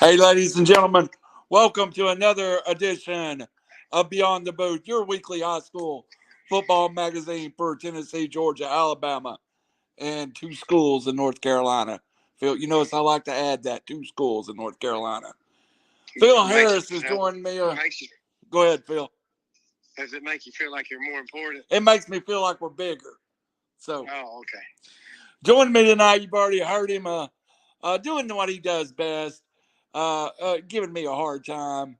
Hey, ladies and gentlemen, welcome to another edition of Beyond the Booth, your weekly high school football magazine for Tennessee, Georgia, Alabama, and two schools in North Carolina. Phil, you notice I like to add that two schools in North Carolina. Phil Harris has joined me. Go ahead, Phil. Does it make you feel like you're more important? It makes me feel like we're bigger. So, okay. Joining me tonight, you've already heard him doing what he does best, giving me a hard time.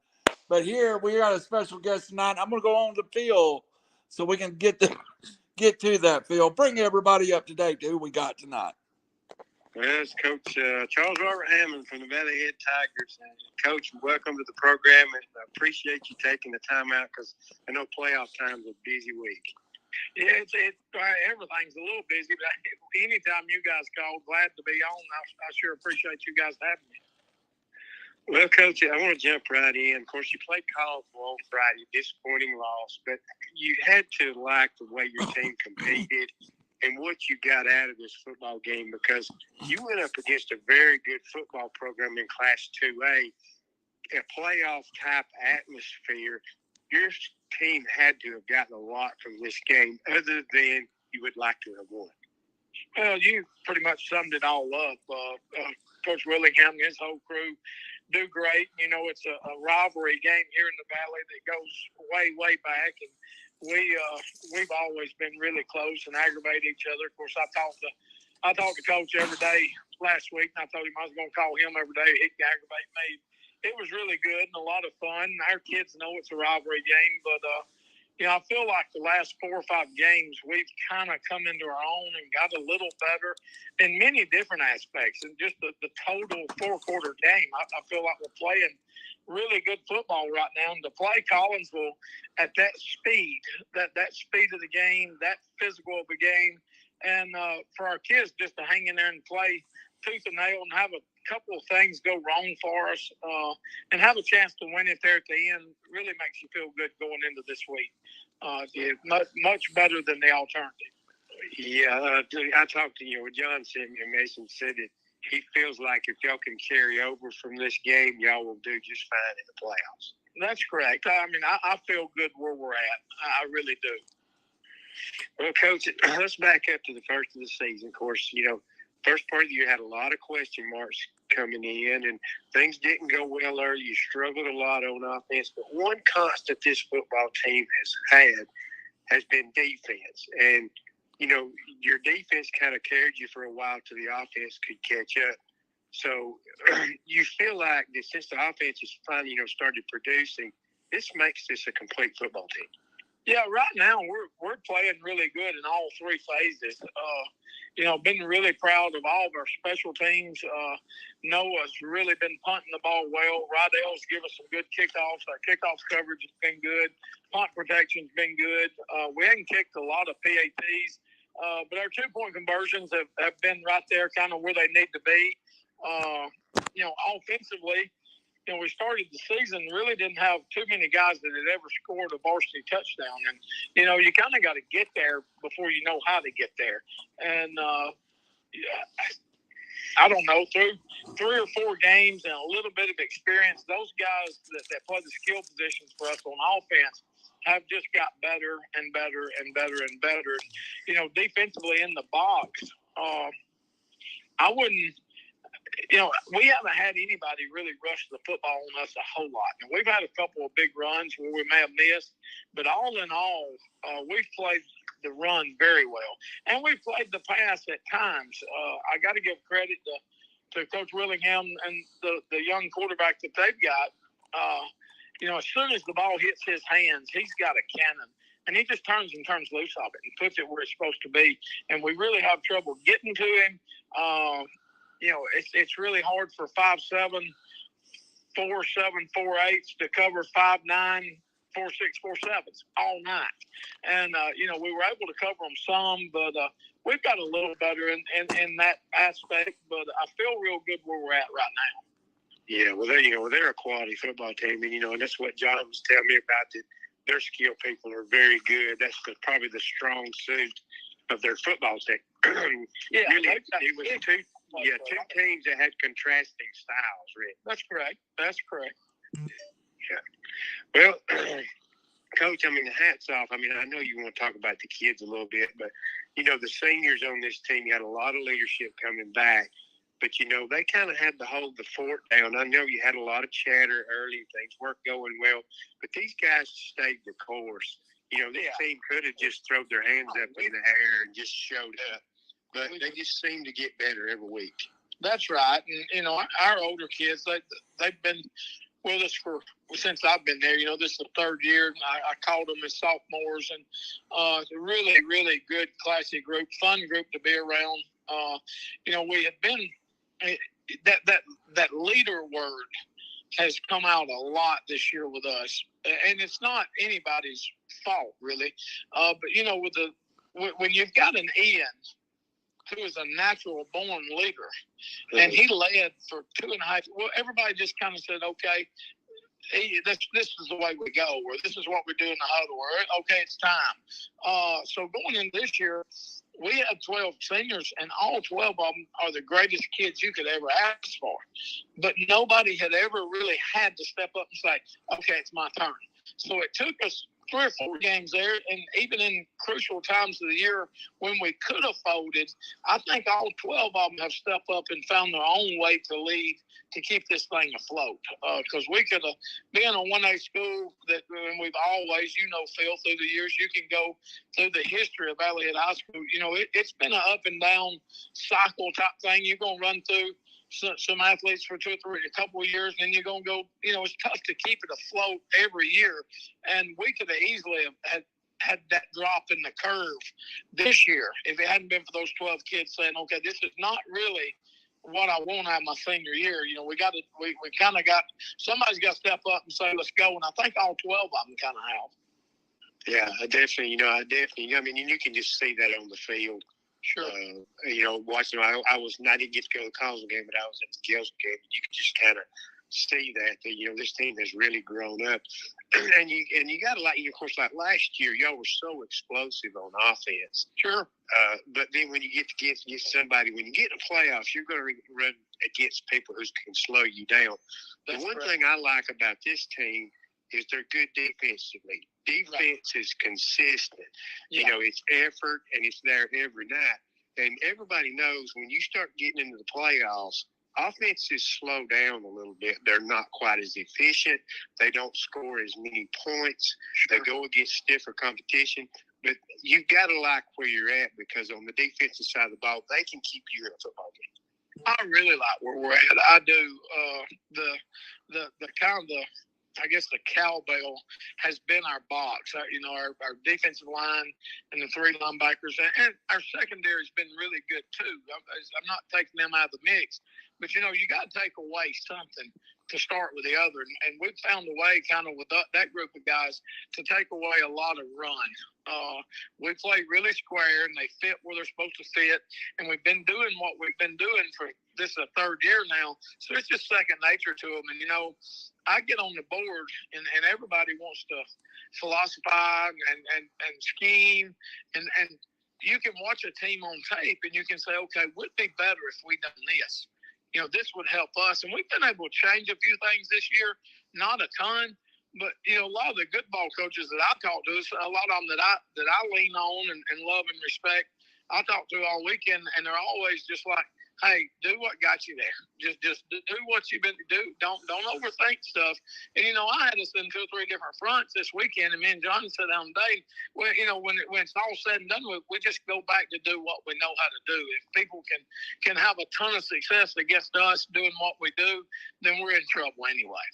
But here we got a special guest tonight. I'm going to go on to Phil so we can get to that, Phil. Bring everybody up to date to who we got tonight. Well, it's Coach Charles Robert Hammond from the Valley Head Tigers. And Coach, welcome to the program, and I appreciate you taking the time out because I know playoff time's a busy week. Yeah, it's everything's a little busy, but anytime you guys call, glad to be on. I sure appreciate you guys having me. Well, Coach, I want to jump right in. Of course, you played Collinsville on Friday, disappointing loss, but you had to like the way your team competed and what you got out of this football game because you went up against a very good football program in Class 2A, a playoff-type atmosphere. Your team had to have gotten a lot from this game other than you would like to have won. Well, you pretty much summed it all up. Coach Willingham and his whole crew do great. You know, it's a rivalry game here in the Valley that goes way, way back, and we've always been really close and aggravate each other. Of course, I talked to Coach every day last week, and I told him I was going to call him every day. He'd aggravate me. It was really good and a lot of fun. Our kids know it's a rivalry game, but I feel like the last 4 or 5 games we've kind of come into our own and got a little better in many different aspects. And just the total 4-quarter game, I feel like we're playing really good football right now. And to play Collinsville at that speed, that speed of the game, that physical of the game, and for our kids just to hang in there and play tooth and nail and have a couple of things go wrong for us and have a chance to win it there at the end really makes you feel good going into this week. Much better than the alternative. Yeah, I talked to John sent me a message and said that he feels like if y'all can carry over from this game, y'all will do just fine in the playoffs. That's correct. I mean, I feel good where we're at. I really do. Well, Coach, let's back up to the first of the season. Of course, first part of the year had a lot of question marks coming in, and things didn't go well there. You struggled a lot on offense, but one constant this football team has been defense. And, your defense kind of carried you for a while till the offense could catch up. So you feel like that since the offense has finally, started producing, this makes this a complete football team. Yeah, right now we're playing really good in all 3 phases. Been really proud of all of our special teams. Noah's really been punting the ball well. Rydell's given us some good kickoffs. Our kickoff coverage has been good. Punt protection's been good. We haven't kicked a lot of PATs, but our 2-point conversions have been right there, kind of where they need to be. Offensively, we started the season, really didn't have too many guys that had ever scored a varsity touchdown. And, you kind of got to get there before you know how to get there. And, I don't know, through 3 or 4 games and a little bit of experience, those guys that play the skill positions for us on offense have just got better and better and better and better. Defensively in the box, I wouldn't – we haven't had anybody really rush the football on us a whole lot. And we've had a couple of big runs where we may have missed, but all in all, we've played the run very well. And we've played the pass at times. I got to give credit to Coach Willingham and the young quarterback that they've got. As soon as the ball hits his hands, he's got a cannon. And he just turns loose of it and puts it where it's supposed to be. And we really have trouble getting to him. It's really hard for 5'7", 4'7", 4'8" to cover 5'9", 4'6", 4'7" all night. And, we were able to cover them some, but we've got a little better in that aspect. But I feel real good where we're at right now. Yeah, well, they're a quality football team, and that's what John was telling me about. That their skill people are very good. That's probably the strong suit of their football team. Yeah, really, it was Yeah, two teams that had contrasting styles, Rick. That's correct. That's correct. Yeah. Well, Coach, I mean, hats off. I mean, I know you want to talk about the kids a little bit, but, you know, the seniors on this team had a lot of leadership coming back. But, you know, they kind of had to hold the fort down. I know you had a lot of chatter early. Things weren't going well. But these guys stayed the course. You know, this team could have just thrown their hands up in the air and just showed up. But they just seem to get better every week. That's right. And, you know, our older kids, they've been with us since I've been there. You know, this is the third year. And I called them as sophomores. And it's a really, really good, classy group, fun group to be around. You know, we had been that leader word has come out a lot this year with us, and it's not anybody's fault really. But you know, when you've got an Ian who is a natural born leader, and he led for 2.5. Well, everybody just kind of said, okay. This is the way we go, or this is what we do in the huddle, or okay, it's time. So going in this year, we had 12 seniors, and all 12 of them are the greatest kids you could ever ask for. But nobody had ever really had to step up and say, okay, it's my turn. So it took us 3 or 4 games there, and even in crucial times of the year when we could have folded, I think all 12 of them have stepped up and found their own way to lead to keep this thing afloat. Because we could have been a 1A school that, and we've always, you know, Phil, through the years, you can go through the history of Valley Head High School. You know, it's been an up and down cycle type thing. You're going to run through some athletes for 2 or 3, a couple of years, and then you're going to go, you know, it's tough to keep it afloat every year. And we could have easily had that drop in the curve this year if it hadn't been for those 12 kids saying, okay, this is not really what I want out of my senior year. You know, we kind of got, somebody's got to step up and say, let's go. And I think all 12 of them kind of have. Yeah, I mean, you can just see that on the field. Sure. You know, watching, I didn't get to go to the Collinsville game, but I was at the Gales game. You can just kind of see that, you know, this team has really grown up. And you got to, like, of course, like last year, y'all were so explosive on offense. Sure. But then when you get against somebody, when you get in the playoffs, you're going to run against people who can slow you down. The one thing I like about this team is they're good defensively. Defense is consistent. Yeah. You know, it's effort, and it's there every night. And everybody knows when you start getting into the playoffs, offenses slow down a little bit. They're not quite as efficient. They don't score as many points. Sure. They go against stiffer competition. But you've got to like where you're at, because on the defensive side of the ball, they can keep you in a football game. I really like where we're at. I do. The kind of I guess the cowbell has been our box. You know, our defensive line and the 3 linebackers, and our secondary has been really good too. I'm not taking them out of the mix, but you know, you got to take away something to start with the other, and we've found a way, kind of with that group of guys, to take away a lot of run. We play really square, and they fit where they're supposed to fit, and we've been doing what we've been doing for this is the 3rd year now, so it's just second nature to them. And you know, I get on the board, and everybody wants to philosophize and scheme, and you can watch a team on tape, and you can say, okay, would it be better if we done this? You know, this would help us. And we've been able to change a few things this year, not a ton, but, you know, a lot of the good ball coaches that I talk to, a lot of them that I lean on and love and respect, I talk to all weekend, and they're always just like, hey, do what got you there. Just do what you've been to do. Don't overthink stuff. And, you know, I had us in 2 or 3 different fronts this weekend, and me and John sat down today. Well, you know, when it's all said and done, we just go back to do what we know how to do. If people can have a ton of success against us doing what we do, then we're in trouble anyway.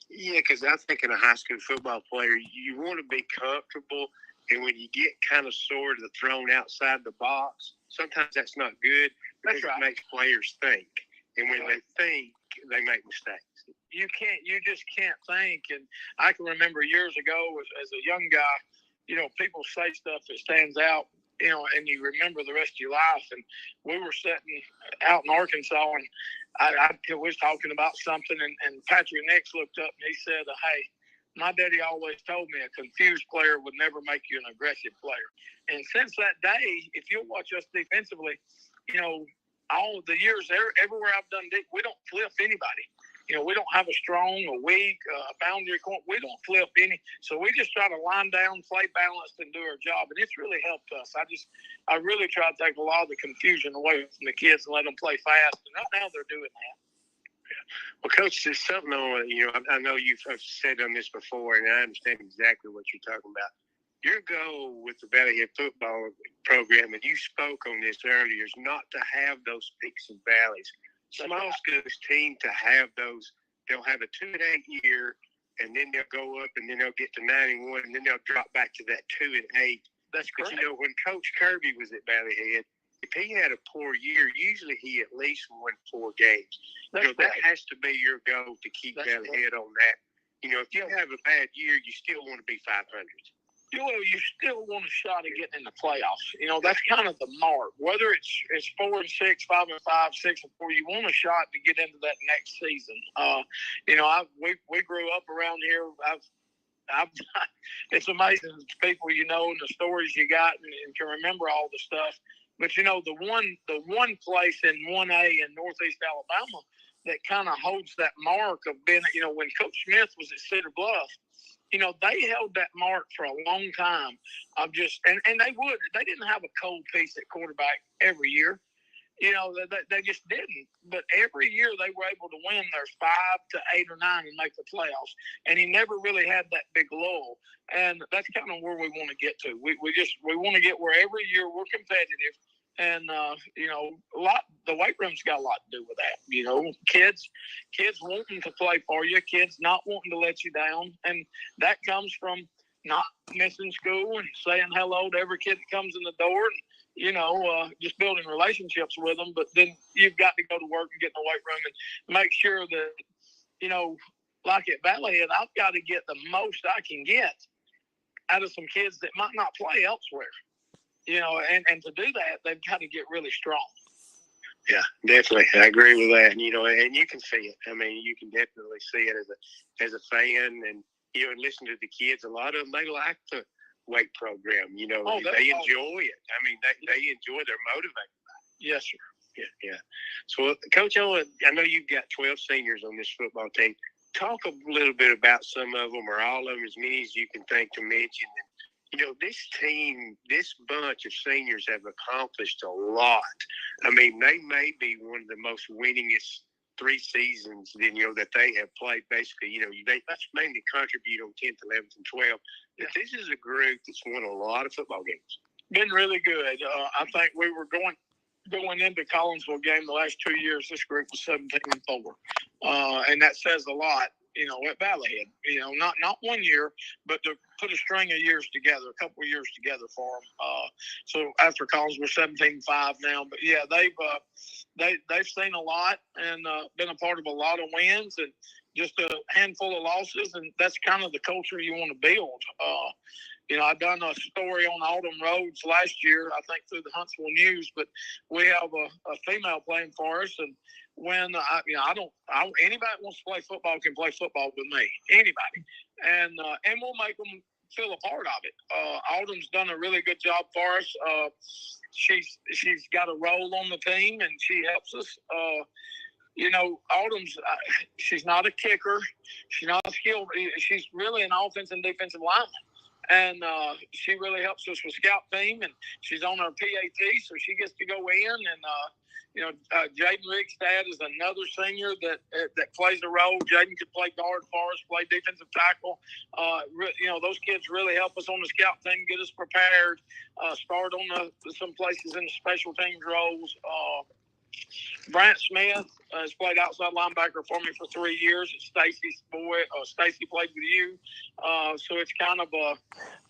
Yeah, because I think in a high school football player, you want to be comfortable, and when you get kind of sort of thrown outside the box, sometimes that's not good. Because it makes players think, and when they think, they make mistakes. You just can't think. And I can remember years ago as a young guy, you know, people say stuff that stands out, you know, and you remember the rest of your life. And we were sitting out in Arkansas, and I was talking about something, and Patrick Nix looked up and he said, hey, my daddy always told me a confused player would never make you an aggressive player. And since that day, if you'll watch us defensively, you know, all the years everywhere I've done, we don't flip anybody. We don't have a strong, a weak, boundary corner. We don't flip any. So we just try to line down, play balanced, and do our job. And it's really helped us. I really try to take a lot of the confusion away from the kids and let them play fast. And right now they're doing that. Well, Coach, there's something on, I know you've said on this before, and I understand exactly what you're talking about. Your goal with the Valleyhead football program, and you spoke on this earlier, is not to have those peaks and valleys. Small schools team to have those. They'll have a 2-8 year, and then they'll go up, and then they'll get to 9-1, and then they'll drop back to that 2-8. That's correct. But when Coach Kirby was at Valleyhead, if he had a poor year, usually he at least won 4 games. That has to be your goal to keep Valleyhead on that. If you have a bad year, you still want to be 500. You still want a shot at getting in the playoffs. That's kind of the mark. Whether it's 4-6, 5-5, 6-4, you want a shot to get into that next season. We grew up around here. It's amazing the people and the stories you got and can remember all the stuff. But the one place in 1A in Northeast Alabama that kind of holds that mark of being, when Coach Smith was at Cedar Bluff. They held that mark for a long time of and they didn't have a cold piece at quarterback every year. They just didn't. But every year they were able to win their 5 to 8 or 9 and make the playoffs. And he never really had that big lull. And that's kind of where we want to get to. We want to get where every year we're competitive. And, the weight room's got a lot to do with that. Kids wanting to play for you, kids not wanting to let you down. And that comes from not missing school and saying hello to every kid that comes in the door and, just building relationships with them. But then you've got to go to work and get in the weight room and make sure that, like at Valleyhead, I've got to get the most I can get out of some kids that might not play elsewhere. And to do that, they've got to get really strong. Yeah, definitely. I agree with that. And you can see it. I mean, you can definitely see it as a fan and, and listen to the kids. A lot of them, they like the weight program. They enjoy it. I mean, they enjoy, they're motivated by it. Yes, sir. Yeah. So, Coach, I know you've got 12 seniors on this football team. Talk a little bit about some of them or all of them, as many as you can think to mention. This team, this bunch of seniors have accomplished a lot. I mean, they may be one of the most winningest 3 seasons that they have played. Basically, that's mainly contribute on 10th, 11th, and 12th. But this is a group that's won a lot of football games. Been really good. I think we were going into Collinsville game the last 2 years. This group was 17-4, and that says a lot. At Valleyhead, not 1 year, but to put a string of years together, a couple of years together for them. So after Collins, we're 17-5 now. But yeah, they've seen a lot and been a part of a lot of wins and just a handful of losses, and that's kind of the culture you want to build. I've done a story on Autumn Roads last year, I think through the Huntsville News, but we have a female playing for us, and when anybody wants to play football can play football with me, anybody, and we'll make them feel a part of it. Autumn's done a really good job for us. She's got a role on the team, and she helps us. Autumn's she's not a kicker, she's not skilled. She's really an offensive and defensive lineman. And she really helps us with scout team, and she's on our PAT, so she gets to go in. And Jaden Rickstad is another senior that plays a role. Jaden could play guard for us, play defensive tackle. Those kids really help us on the scout team, get us prepared. Start on some places in the special teams roles. Brant Smith has played outside linebacker for me for 3 years. It's Stacy's boy. Stacy played with you. So it's kind of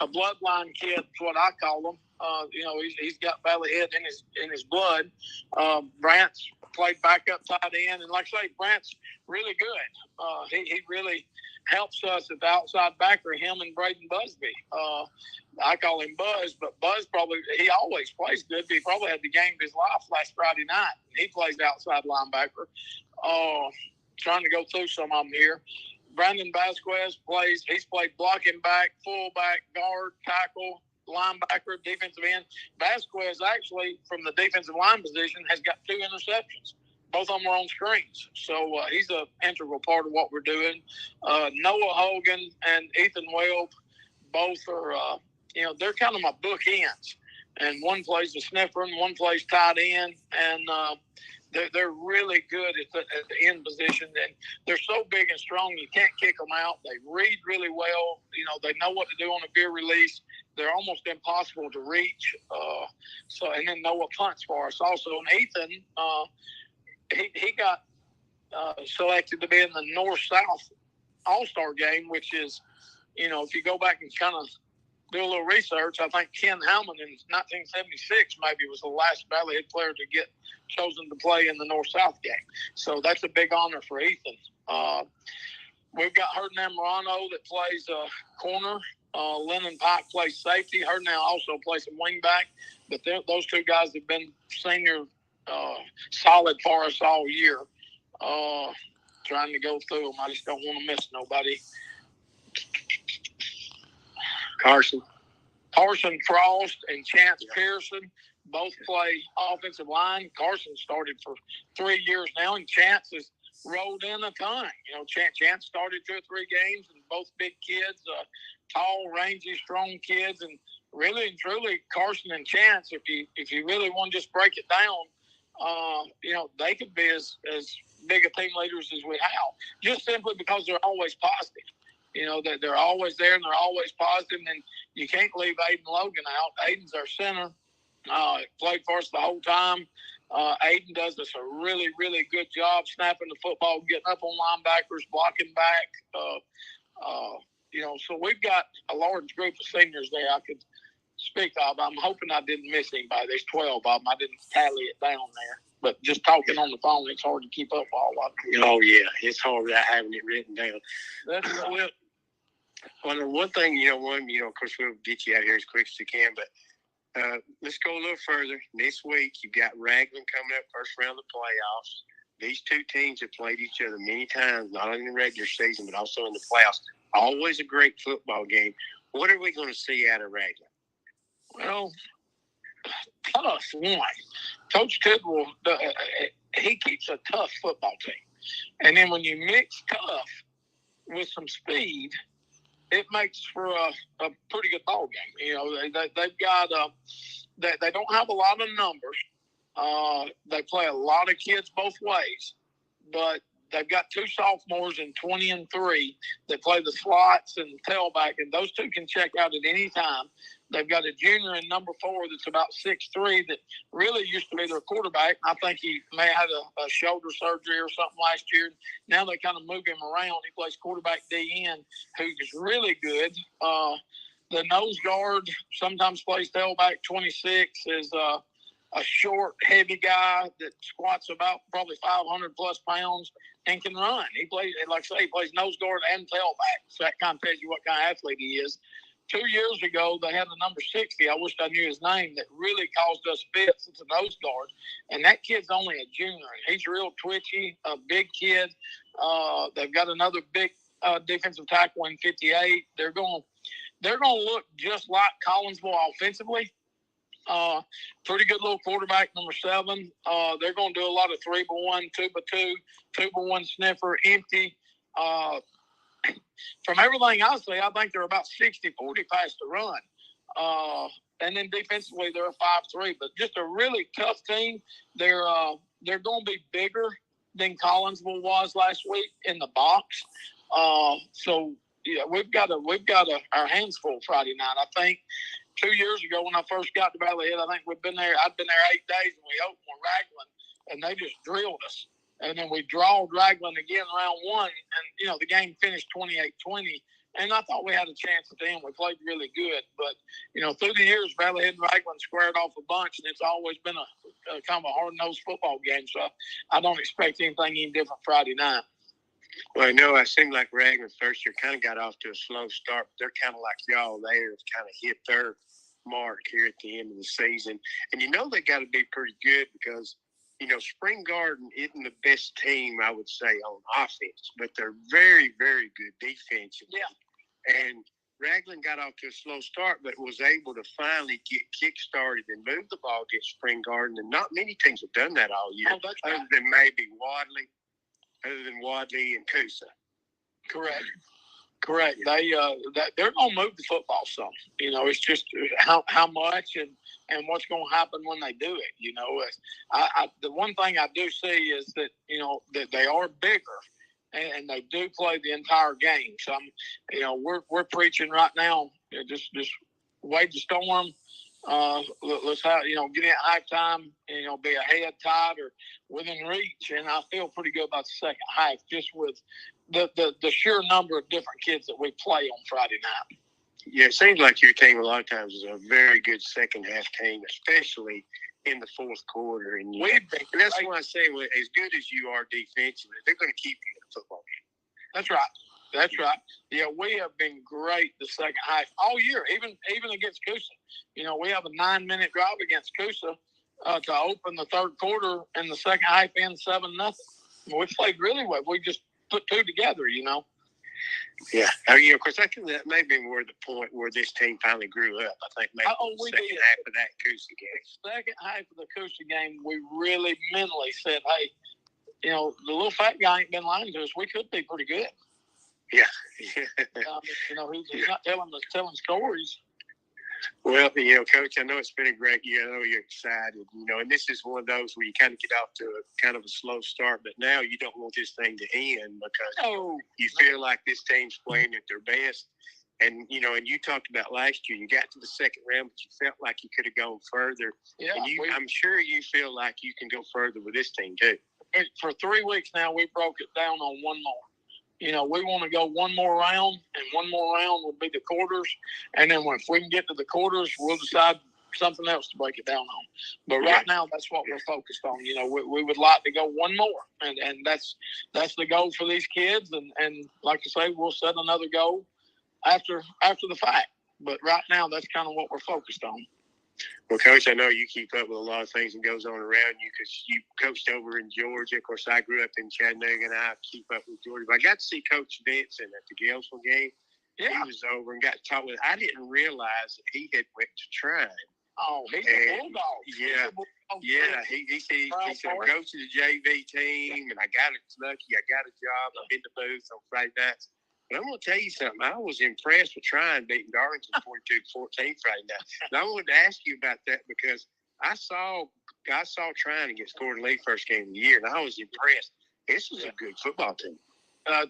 a bloodline kid, is what I call him. He's got Valleyhead in his blood. Brant's played backup tight end. And like I say, Brant's really good. He really helps us at the outside backer, him and Braden Busby. I call him Buzz, but Buzz he always plays good. He probably had the game of his life last Friday night. He plays outside linebacker. Trying to go through some of them here. Brandon Vasquez he's played blocking back, fullback, guard, tackle. linebacker, defensive end. Vasquez actually, from the defensive line position, has got 2 interceptions. Both of them are on screens. So he's an integral part of what we're doing. Noah Hogan and Ethan Weld both are, they're kind of my bookends. And one plays the sniffer and one plays tight end. And they're really good at the end position. And they're so big and strong, you can't kick them out. They read really well. They know what to do on a veer release. They're almost impossible to reach. And then Noah punts for us also. And Ethan, he got selected to be in the North-South All-Star game, which is, if you go back and kind of do a little research, I think Ken Hammond in 1976 maybe was the last Valleyhead player to get chosen to play in the North-South game. So that's a big honor for Ethan. We've got Hernan Morano that plays corner. Lennon Pike plays safety. Hernan also plays some wingback. But those 2 guys have been senior solid for us all year. Trying to go through them. I just don't want to miss nobody. Carson Frost and Chance Pearson both play offensive line. Carson started for 3 years now, and Chance has rolled in a ton. Chance started 2 or 3 games, and both big kids, tall, rangy, strong kids, and really and truly, Carson and Chance, if you really want to just break it down, they could be as big a team leaders as we have, just simply because they're always positive. That they're always there and they're always positive, and you can't leave Aiden Logan out. Aiden's our center. Played for us the whole time. Aiden does us a really, really good job snapping the football, getting up on linebackers, blocking back. So we've got a large group of seniors there I could speak of. I'm hoping I didn't miss anybody. There's 12 of them. I didn't tally it down there. But just talking on the phone, it's hard to keep up all of it. Oh, yeah. It's hard without having it written down. Well, the one thing, of course, we'll get you out here as quick as we can, but let's go a little further. This week, you've got Raglan coming up, first round of the playoffs. These 2 teams have played each other many times, not only in the regular season, but also in the playoffs. Always a great football game. What are we going to see out of Raglan? Well, tough one. Coach Tidwell, he keeps a tough football team. And then when you mix tough with some speed, it makes for a pretty good ball game. They've got they don't have a lot of numbers. They play a lot of kids both ways, but they've got 2 sophomores in 20 and 3 that play the slots and tailback, and those 2 can check out at any time. They've got a junior in number 4 that's about 6'3" that really used to be their quarterback. I think he may have had a shoulder surgery or something last year. Now they kind of move him around. He plays quarterback DN, who's really good. The nose guard sometimes plays tailback. 26 is a short, heavy guy that squats about probably 500-plus pounds and can run. He plays, like I say, he plays nose guard and tailback. So that kind of tells you what kind of athlete he is. 2 years ago, they had the number 60. I wish I knew his name. That really caused us fits. It's a nose guard. And that kid's only a junior. He's real twitchy, a big kid. They've got another big defensive tackle in 58. They're going to look just like Collinsville offensively. Pretty good little quarterback, number 7. They're going to do a lot of 3x1, 2x2, 2x1 sniffer, empty. From everything I see, I think they're about 60-40 pass to run. And then defensively, they're a 5-3. But just a really tough team. They're going to be bigger than Collinsville was last week in the box. So yeah, we've got our hands full Friday night. I think 2 years ago when I first got to Valleyhead, I think I'd been there 8 days, and we opened with Raglan, and they just drilled us. And then we drawed Raglan again round 1, and, the game finished 28-20. And I thought we had a chance at the end. We played really good. But, through the years, Valleyhead and Raglan squared off a bunch, and it's always been a kind of a hard-nosed football game. So I don't expect anything any different Friday night. Well, it seemed like Raglan first year kind of got off to a slow start. But they're kind of like y'all there. Have kind of hit their mark here at the end of the season. And they got to be pretty good because – Spring Garden isn't the best team, I would say, on offense, but they're very, very good defensively. Yeah. And Ragland got off to a slow start, but was able to finally get kick-started and move the ball against Spring Garden. And not many teams have done that all year, other than maybe Wadley and Coosa. Correct. They're going to move the football some. You know, it's just how much and what's going to happen when they do it. You know, the one thing I do see is that, you know, that they are bigger. And they do play the entire game. So, we're preaching right now. Just wait the storm. Let's have get in at halftime. And, be ahead, tied, or within reach. And I feel pretty good about the second half, just with the sheer number of different kids that we play on Friday night. Yeah, it seems like your team a lot of times is a very good second half team, especially in the fourth quarter. And that's why I say, well, as good as you are defensively, they're going to keep you in the football game. That's right. Yeah, we have been great the second half all year, even against Coosa. You know, we have a 9-minute drive against Coosa to open the third quarter, and the second half ends 7-0. We played really well. We just put two together, you know. Yeah, of course, I think that may be more the point where this team finally grew up. I think maybe the second half of that Coosa game. Second half of the Coosa game, we really mentally said, hey, you know, the little fat guy ain't been lying to us. We could be pretty good. Yeah. You know, he's not telling stories. Well, Coach, I know it's been a great year. I know you're excited, and this is one of those where you kind of get off to a kind of a slow start, but now you don't want this thing to end because you feel like this team's playing at their best. And, and you talked about last year, you got to the second round, but you felt like you could have gone further. Yeah, and I'm sure you feel like you can go further with this team, too. For 3 weeks now, we broke it down on one more. We want to go one more round, and one more round will be the quarters. And then if we can get to the quarters, we'll decide something else to break it down on. But right now, that's what we're focused on. We would like to go one more, and that's the goal for these kids. And like I say, we'll set another goal after the fact. But right now, that's kind of what we're focused on. Well, Coach, I know you keep up with a lot of things that goes on around you because you coached over in Georgia. Of course, I grew up in Chattanooga, and I keep up with Georgia. But I got to see Coach Benson at the Galesville game. Yeah. He was over and got to talk with. I didn't realize that he had went to Trine. Oh, he's a bulldog. Yeah. He said I'm coaching the JV team, and I got lucky. I got a job. I'm in the booth on Friday nights. But I'm going to tell you something. I was impressed with Trine beating Darlington 42-14 Friday night. And I wanted to ask you about that because I saw Trine against Gordon Lee first game of the year, and I was impressed. This is a good football team.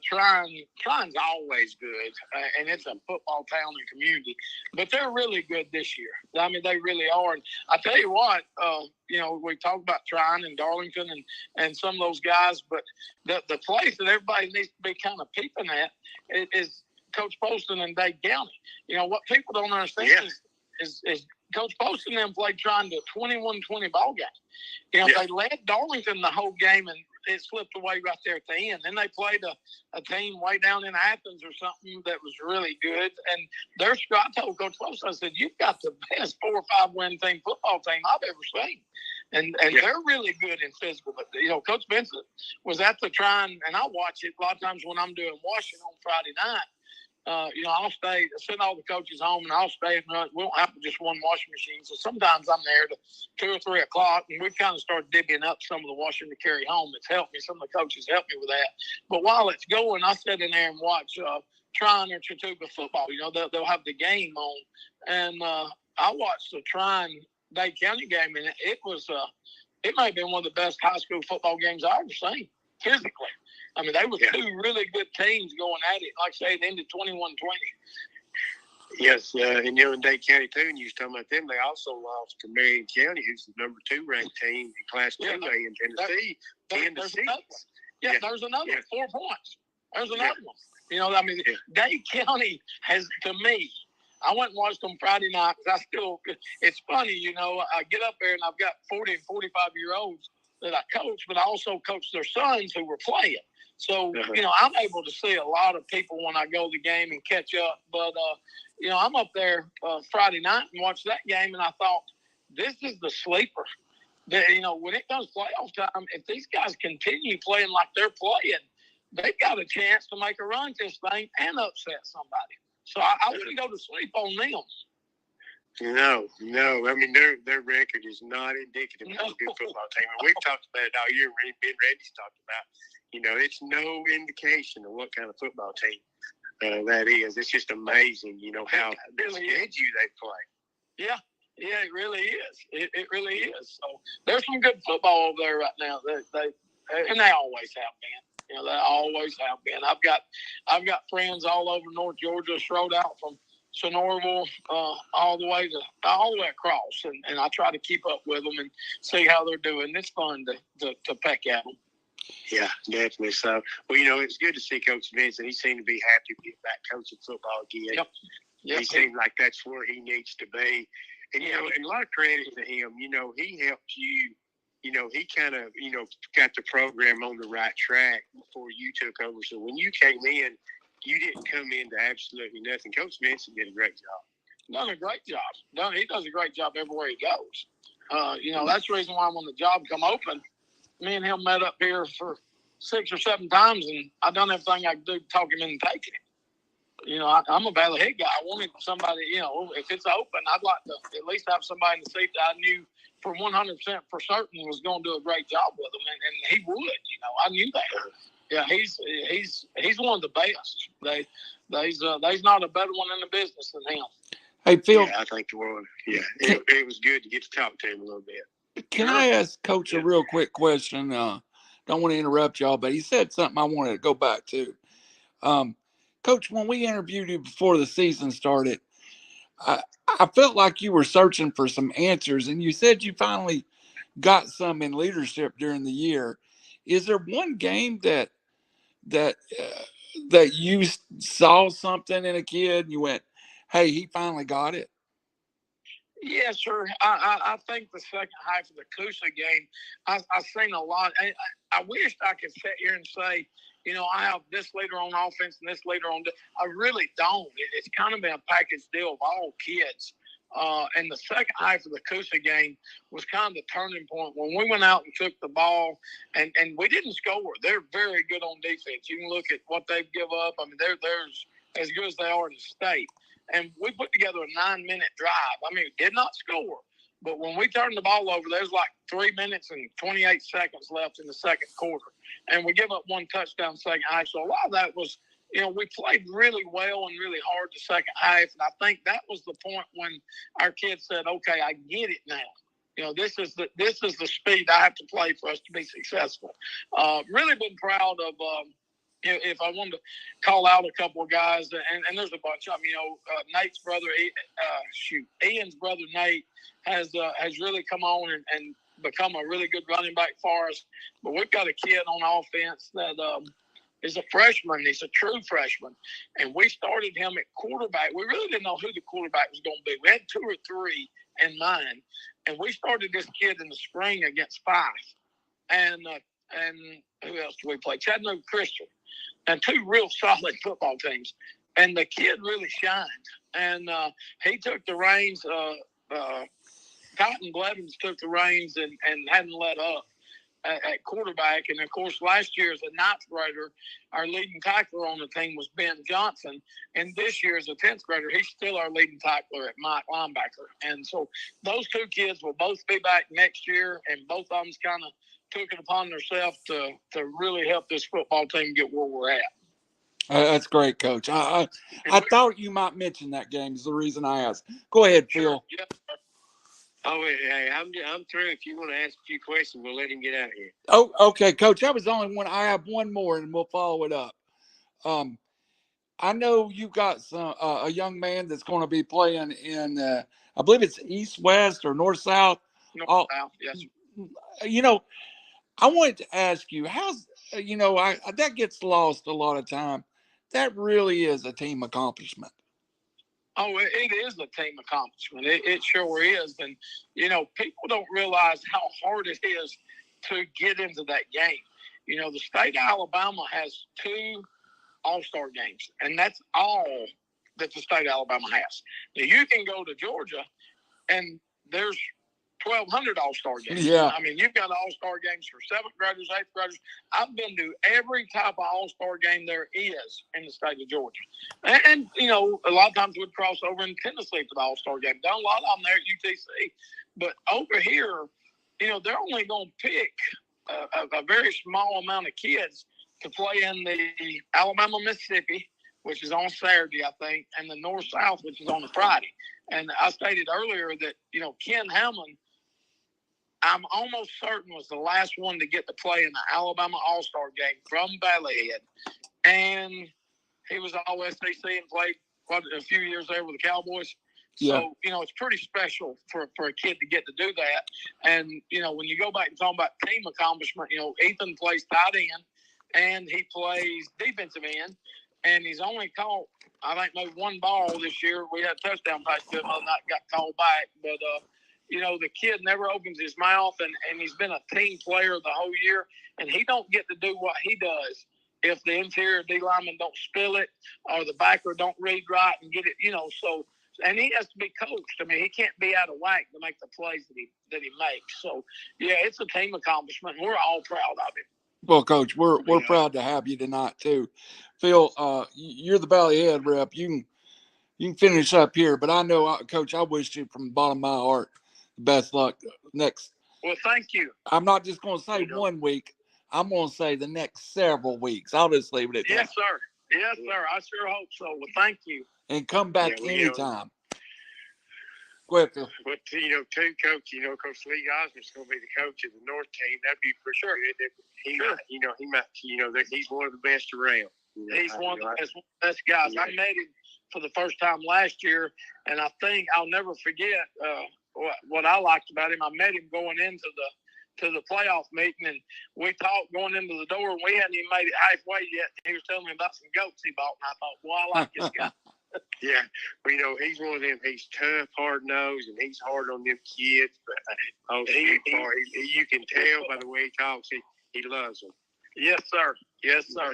Trine's always good, and it's a football town and community. But they're really good this year. I mean, they really are. And I tell you what, we talk about Trine and Darlington and some of those guys, but the place that everybody needs to be kind of peeping at is Coach Poston and Dade County. What people don't understand is Coach Poston then played Trine to a 21-20 ball game. They led Darlington the whole game, and it slipped away right there at the end. Then they played a team way down in Athens or something that was really good. And I told Coach Poston, I said, you've got the best 4 or 5 win football team I've ever seen. And they're really good in physical. But, Coach Benson was at the Trine, and I watch it a lot of times when I'm doing washing on Friday night. I'll stay, send all the coaches home, and I'll stay and run. We don't have just one washing machine, so sometimes I'm there to 2 or 3 o'clock, and we kind of start divvying up some of the washing to carry home. It's helped me. Some of the coaches helped me with that. But while it's going, I sit in there and watch Trine or Chattooga football. They'll have the game on, and I watched the Trine Dade County game, and it may have been one of the best high school football games I've ever seen physically. I mean, they were 2 really good teams going at it. Like I say, it ended 21-20. Yes, and in Dade County, too, and you was talking about them, they also lost to Marion County, who's the number 2 ranked team in Class 2A in Tennessee, 10-6. There's another 4 points. There's another one. Dade County has, to me, I went and watched them Friday night because it's funny, I get up there and I've got 40 and 45-year-olds that I coach, but I also coach their sons who were playing. So, I'm able to see a lot of people when I go to the game and catch up. But, I'm up there Friday night and watched that game, and I thought, this is the sleeper. That, when it comes playoff time, if these guys continue playing like they're playing, they've got a chance to make a run to this thing and upset somebody. So I wouldn't go to sleep on them. No. I mean, their record is not indicative of a good football team. And we've talked about it all year. Ben Randy's talked about, it's no indication of what kind of football team that is. It's just amazing, how schedule they play. Yeah, it really is. It really is. So there's some good football over there right now. And they always have been. They always have been. I've got friends all over North Georgia, strode out from Sonoraville all the way across, and I try to keep up with them and see how they're doing. It's fun to peck at them. Yeah, definitely so. Well, it's good to see Coach Vincent. He seemed to be happy to get back coaching football again. Yep. He seems like that's where he needs to be. And, and a lot of credit to him. He helped you. He kind of, got the program on the right track before you took over. So when you came in, you didn't come into absolutely nothing. Coach Vincent did a great job. Done a great job. He does a great job everywhere he goes. That's the reason why when the job come open, me and him met up here for 6 or 7 times, and I done everything I could do to talk him into taking it. I'm a Valley Head guy. I wanted somebody, if it's open, I'd like to at least have somebody in the seat that I knew for 100% for certain was going to do a great job with them, and he would. I knew that. Yeah, he's one of the best. There's not a better one in the business than him. Hey, Phil. Yeah, I think the world. Yeah, it was good to get to talk to him a little bit. Can I ask Coach a real quick question? Don't want to interrupt y'all, but he said something I wanted to go back to. Coach, when we interviewed you before the season started, I felt like you were searching for some answers, and you said you finally got some in leadership during the year. Is there one game that you saw something in a kid and you went, hey, he finally got it? Yeah, sure. I think the second half of the Coosa game, I've seen a lot. I wished I could sit here and say, I have this leader on offense and this leader on. I really don't. It's kind of been a package deal of all kids. And the second half of the Coosa game was kind of the turning point when we went out and took the ball, and we didn't score. They're very good on defense. You can look at what they give up. I mean, they're as good as they are in the state. And we put together a 9-minute drive. I mean, did not score. But when we turned the ball over, there's like 3 minutes and 28 seconds left in the second quarter. And we give up one touchdown second half. So a lot of that was, we played really well and really hard the second half. And I think that was the point when our kids said, okay, I get it now. This is the speed I have to play for us to be successful. Really been proud of if I wanted to call out a couple of guys, and there's a bunch of them, Nate's brother, Ian's brother Nate has really come on and become a really good running back for us. But we've got a kid on offense that is a freshman. He's a true freshman. And we started him at quarterback. We really didn't know who the quarterback was going to be. We had 2 or 3 in mind. And we started this kid in the spring against Fife. And who else did we play? Chattanooga Christian. And 2 real solid football teams. And the kid really shined. And he took the reins. Cotton Blevins took the reins and hadn't let up at quarterback. And, of course, last year as a 9th grader, our leading tackler on the team was Ben Johnson. And this year as a 10th grader, he's still our leading tackler at Mike linebacker. And so those 2 kids will both be back next year, and both of them's kind of took it upon themselves to really help this football team get where we're at. That's great, Coach. I thought you might mention that game is the reason I asked. Go ahead, Phil. Yeah. Oh, hey, I'm through. If you want to ask a few questions, we'll let him get out of here. Oh, okay, Coach. I was the only one. I have one more, and we'll follow it up. I know you got a young man that's going to be playing in, I believe it's East-West or North-South. North-South, yes. I wanted to ask you, how's, that gets lost a lot of time. That really is a team accomplishment. Oh, it is a team accomplishment. It sure is. And, people don't realize how hard it is to get into that game. The state of Alabama has 2 all-star games, and that's all that the state of Alabama has. Now, you can go to Georgia, and there's 1,200 All-Star games. Yeah. I mean, you've got All-Star games for 7th graders, 8th graders. I've been to every type of All-Star game there is in the state of Georgia. And a lot of times we'd cross over in Tennessee for the All-Star game. Done a lot of them there at UTC. But over here, they're only going to pick a very small amount of kids to play in the Alabama-Mississippi, which is on Saturday, I think, and the North-South, which is on a Friday. And I stated earlier that, Ken Hammond, I'm almost certain was the last one to get to play in the Alabama All-Star game from Valleyhead. And he was all SEC and played quite a few years there with the Cowboys. Yeah. So, it's pretty special for a kid to get to do that. And, when you go back and talk about team accomplishment, Ethan plays tight end and he plays defensive end. And he's only caught, I think, maybe one ball this year. We had a touchdown pass to him, other night, got called back. But, the kid never opens his mouth, and he's been a team player the whole year. And he don't get to do what he does if the interior D lineman don't spill it or the backer don't read right and get it, So, and he has to be coached. I mean, he can't be out of whack to make the plays that he makes. So, yeah, it's a team accomplishment, and we're all proud of him. Well, Coach, we're proud to have you tonight too. Phil, you're the Valleyhead rep. You can finish up here, but I know, Coach, I wish you from the bottom of my heart the best luck next. Well, thank you. I'm not just going to say 1 week. I'm going to say the next several weeks. I'll just leave it at that. Yes, sir. Yes, sir. I sure hope so. Well, thank you. And come back anytime. Go ahead, Phil. But, too, Coach, Coach Lee Osmond's going to be the coach of the North team. That'd be for sure. He might, he's one of the best around. He's one of the best guys. Yeah. I met him for the first time last year, and I think I'll never forget what I liked about him. I met him going into the playoff meeting, and we talked going into the door, and we hadn't even made it halfway yet. He was telling me about some goats he bought, and I thought, well, I like this guy. Yeah, well, he's one of them. He's tough, hard-nosed, and he's hard on them kids. But you can tell by the way he talks, he loves them. Yes, sir. Yes, sir.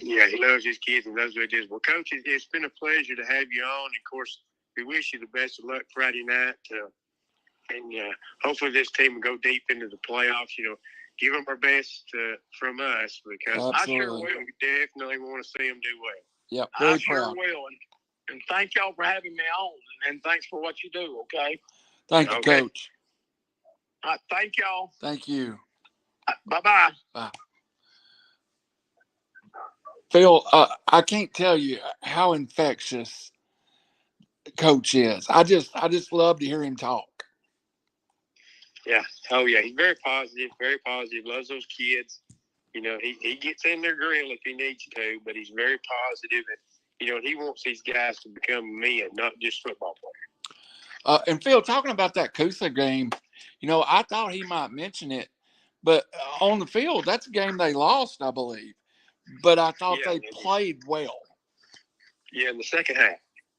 Yeah, he loves his kids and knows what it is. Well, Coach, it's been a pleasure to have you on. Of course, we wish you the best of luck Friday night. And hopefully this team will go deep into the playoffs. Give them our best from us because Absolutely. I sure will. We definitely want to see them do well. Yep, I sure will. And thank y'all for having me on. And thanks for what you do, okay? Thank you, Okay. Coach. All right, thank y'all. Thank you. Bye-bye. Bye. Phil, I can't tell you how infectious Coach is. I just love to hear him talk. Yeah. Oh, yeah. He's very positive, loves those kids. He gets in their grill if he needs to, but he's very positive. And, he wants these guys to become men, not just football players. And Phil, talking about that Coosa game, I thought he might mention it, but on the field, that's a game they lost, I believe. But I thought they played well. Yeah, in the second half.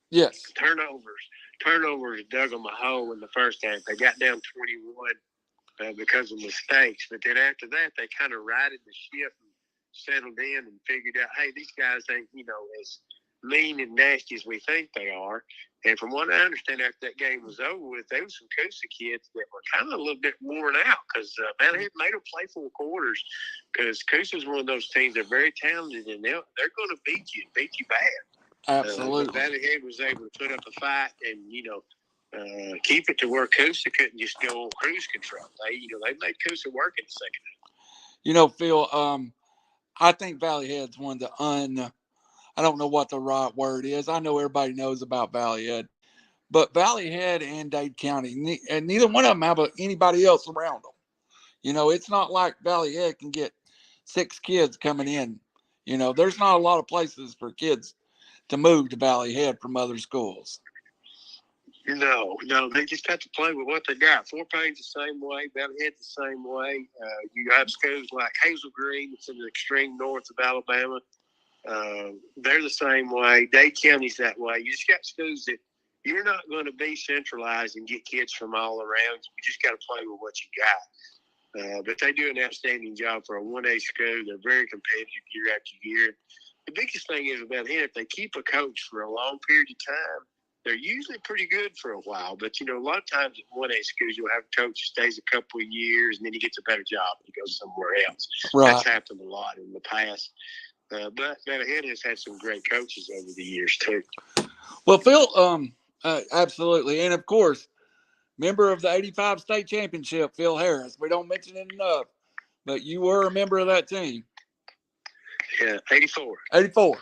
Yes. Turnovers dug them a hole in the first half. They got down 21 because of mistakes. But then after that, they kind of righted the ship and settled in and figured out, hey, these guys ain't, as mean and nasty as we think they are. And from what I understand, after that game was over with, there was some Coosa kids that were kind of a little bit worn out because Valleyhead made them play 4 quarters because Coosa's one of those teams that are very talented and they're going to beat you bad. Absolutely. Valleyhead was able to put up a fight and, keep it to where Coosa couldn't just go on cruise control. They made Coosa work in the second half. Phil, I think Valleyhead's one of the I don't know what the right word is. I know everybody knows about Valleyhead, but Valleyhead and Dade County, and neither one of them have anybody else around them. It's not like Valleyhead can get 6 kids coming in. There's not a lot of places for kids to move to Valleyhead from other schools. No, they just have to play with what they got. Fort Payne's the same way. Valleyhead's the same way. You have schools like Hazel Green, it's in the extreme north of Alabama. They're the same way. Dade County's that way. You just got schools that you're not going to be centralized and get kids from all around. You just got to play with what you got. But they do an outstanding job for a 1A school. They're very competitive year after year. The biggest thing is about here, if they keep a coach for a long period of time, they're usually pretty good for a while. But, a lot of times at 1A schools, you'll have a coach who stays a couple of years and then he gets a better job and he goes somewhere else. Right. That's happened a lot in the past. But Head has had some great coaches over the years, too. Well, Phil, absolutely. And, of course, member of the 85 state championship, Phil Harris. We don't mention it enough, but you were a member of that team. Yeah, 84. 84.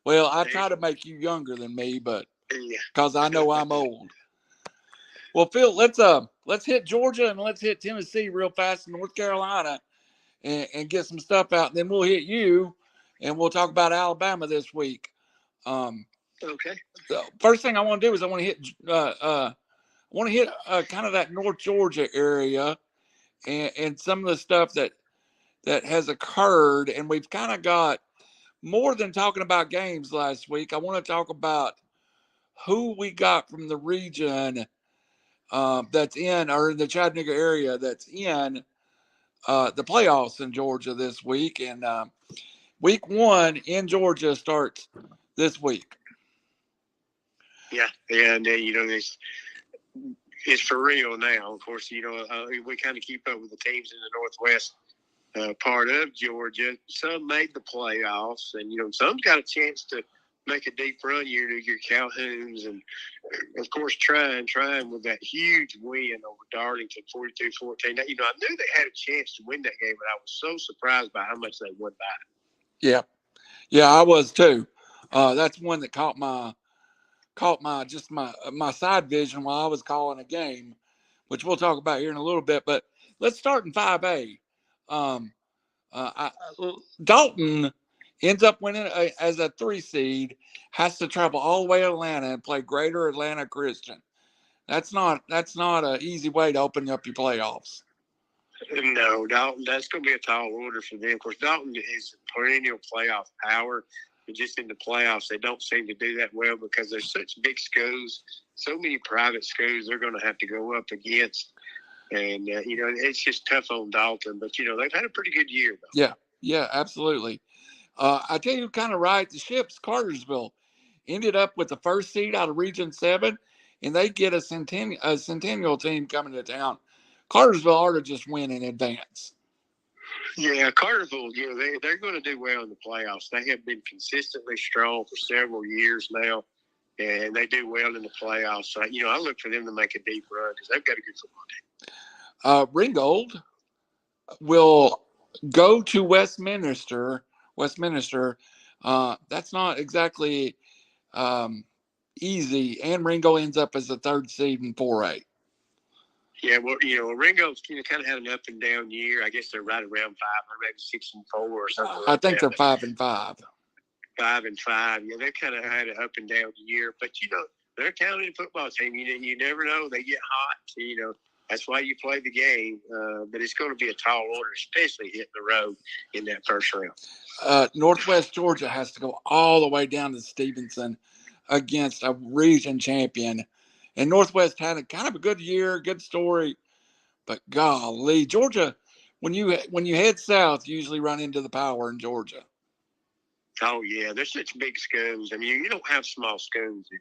Well, I try to make you younger than me, but because I know I'm old. Well, Phil, let's hit Georgia and let's hit Tennessee real fast in North Carolina and get some stuff out. And then we'll hit you and we'll talk about Alabama this week. Okay. So first thing I want to do is I want to hit kind of that North Georgia area and some of the stuff that has occurred. And we've kind of got more than talking about games last week. I want to talk about who we got from the region that's in, or in the Chattanooga area that's in the playoffs in Georgia this week. And week 1 in Georgia starts this week. Yeah, and it's for real now. Of course, we kind of keep up with the teams in the Northwest part of Georgia. Some made the playoffs, and some's got a chance to make a deep run. Your Calhouns, and of course trying with that huge win over Darlington, 42-14. I knew they had a chance to win that game, but I was so surprised by how much they won by. Yeah, I was too. That's one that caught my side vision while I was calling a game, which we'll talk about here in a little bit. But let's start in 5A. Dalton ends up winning as a 3 seed, has to travel all the way to Atlanta and play Greater Atlanta Christian. That's not an easy way to open up your playoffs. No, Dalton, that's going to be a tall order for them. Of course, Dalton is a perennial playoff power. But just in the playoffs, they don't seem to do that well because there's such big schools, so many private schools they're going to have to go up against. And, it's just tough on Dalton. But, they've had a pretty good year, though. Yeah, absolutely. I tell you, kind of right. The Ships, Cartersville, ended up with the first seed out of Region 7, and they get a Centennial team coming to town. Cartersville ought to just win in advance. Yeah, Cartersville, they're going to do well in the playoffs. They have been consistently strong for several years now, and they do well in the playoffs. So, I look for them to make a deep run because they've got a good football team. Ringgold will go to Westminster. That's not exactly easy, and Ringgold ends up as the 3rd seed in 4A. Yeah, well, Ringo's kind of had an up and down year. I guess they're right around 500, maybe 6-4 or something. I think they're 5-5. 5-5. Yeah, they kind of had an up and down year, but they're a talented football team. You never know; they get hot. That's why you play the game. But it's going to be a tall order, especially hitting the road in that first round. Northwest Georgia has to go all the way down to Stevenson against a region champion. And Northwest had a kind of a good year, good story, but golly, Georgia, when you head south, you usually run into the power in Georgia. Oh yeah, they're such big schools. I mean, you don't have small schools in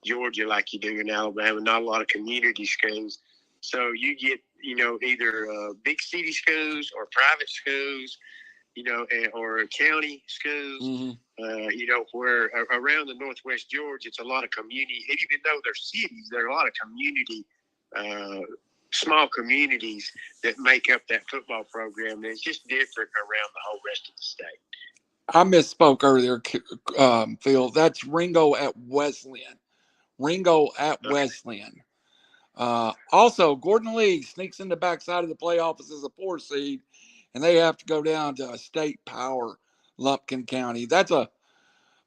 Georgia like you do in Alabama. Not a lot of community schools, so you get either big city schools or private schools, or county schools. Mm-hmm. Where around the Northwest Georgia, it's a lot of community. Even though they're cities, there are a lot of community, small communities that make up that football program. And it's just different around the whole rest of the state. I misspoke earlier, Phil. That's Ringo at Wesleyan. Wesleyan. Also, Gordon Lee sneaks in the backside of the playoffs as a 4 seed, and they have to go down to a state power, Lumpkin County. That's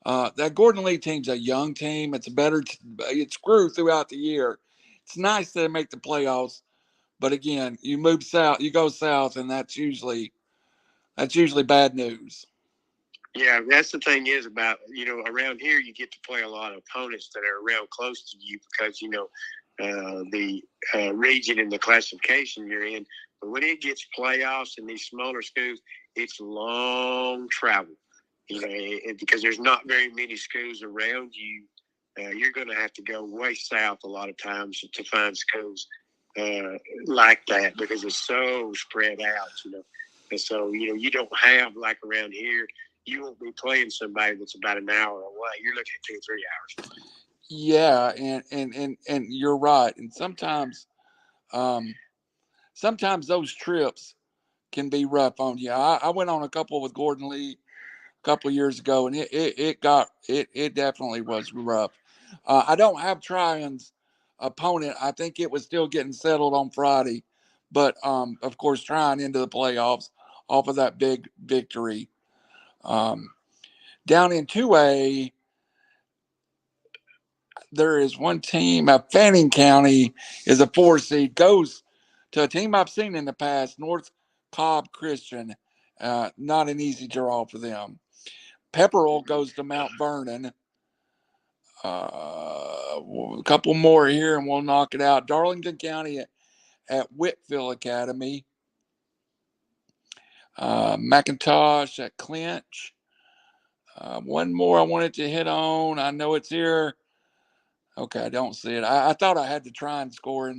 that Gordon Lee team's a young team. It's grew throughout the year. It's nice that they make the playoffs, but again, you go south, and that's usually bad news. Yeah, that's the thing is about, around here you get to play a lot of opponents that are around close to you because, the region and the classification you're in. But when it gets playoffs in these smaller schools, it's long travel, because there's not very many schools around you you're going to have to go way south a lot of times to find schools like that because it's so spread out, And so, you don't have, like around here, you won't be playing somebody that's about an hour away. You're looking at 2 or 3 hours. Yeah, and you're right. And sometimes those trips can be rough on you. I went on a couple with Gordon Lee a couple of years ago, and it definitely was rough. I don't have Tryon's opponent. I think it was still getting settled on Friday, but of course, Tryon into the playoffs off of that big victory. Um, Down in 2A, there is one team. Fanning County is a 4 seed. Goes to a team I've seen in the past, North Cobb Christian. Not an easy draw for them. Pepperell goes to Mount Vernon. A couple more here, and we'll knock it out. Darlington County at Whitfield Academy. McIntosh at Clinch. One more I wanted to hit on. I know it's here. Okay, I don't see it. I thought I had to try and score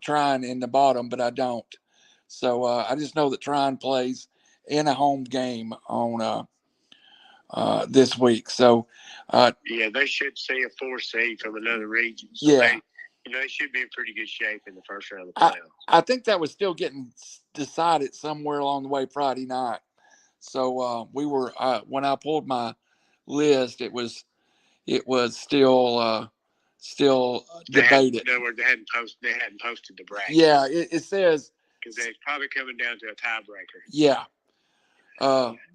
trying in the bottom, but I don't. So I just know that Tryon plays in a home game on this week. So yeah, they should see a 4 seed from another region. So yeah, they should be in pretty good shape in the first round of the playoffs. I think that was still getting decided somewhere along the way Friday night. So we were when I pulled my list, it was still debated. In other words, they hadn't posted the bracket. Yeah, it says because they're probably coming down to a tiebreaker. Yeah.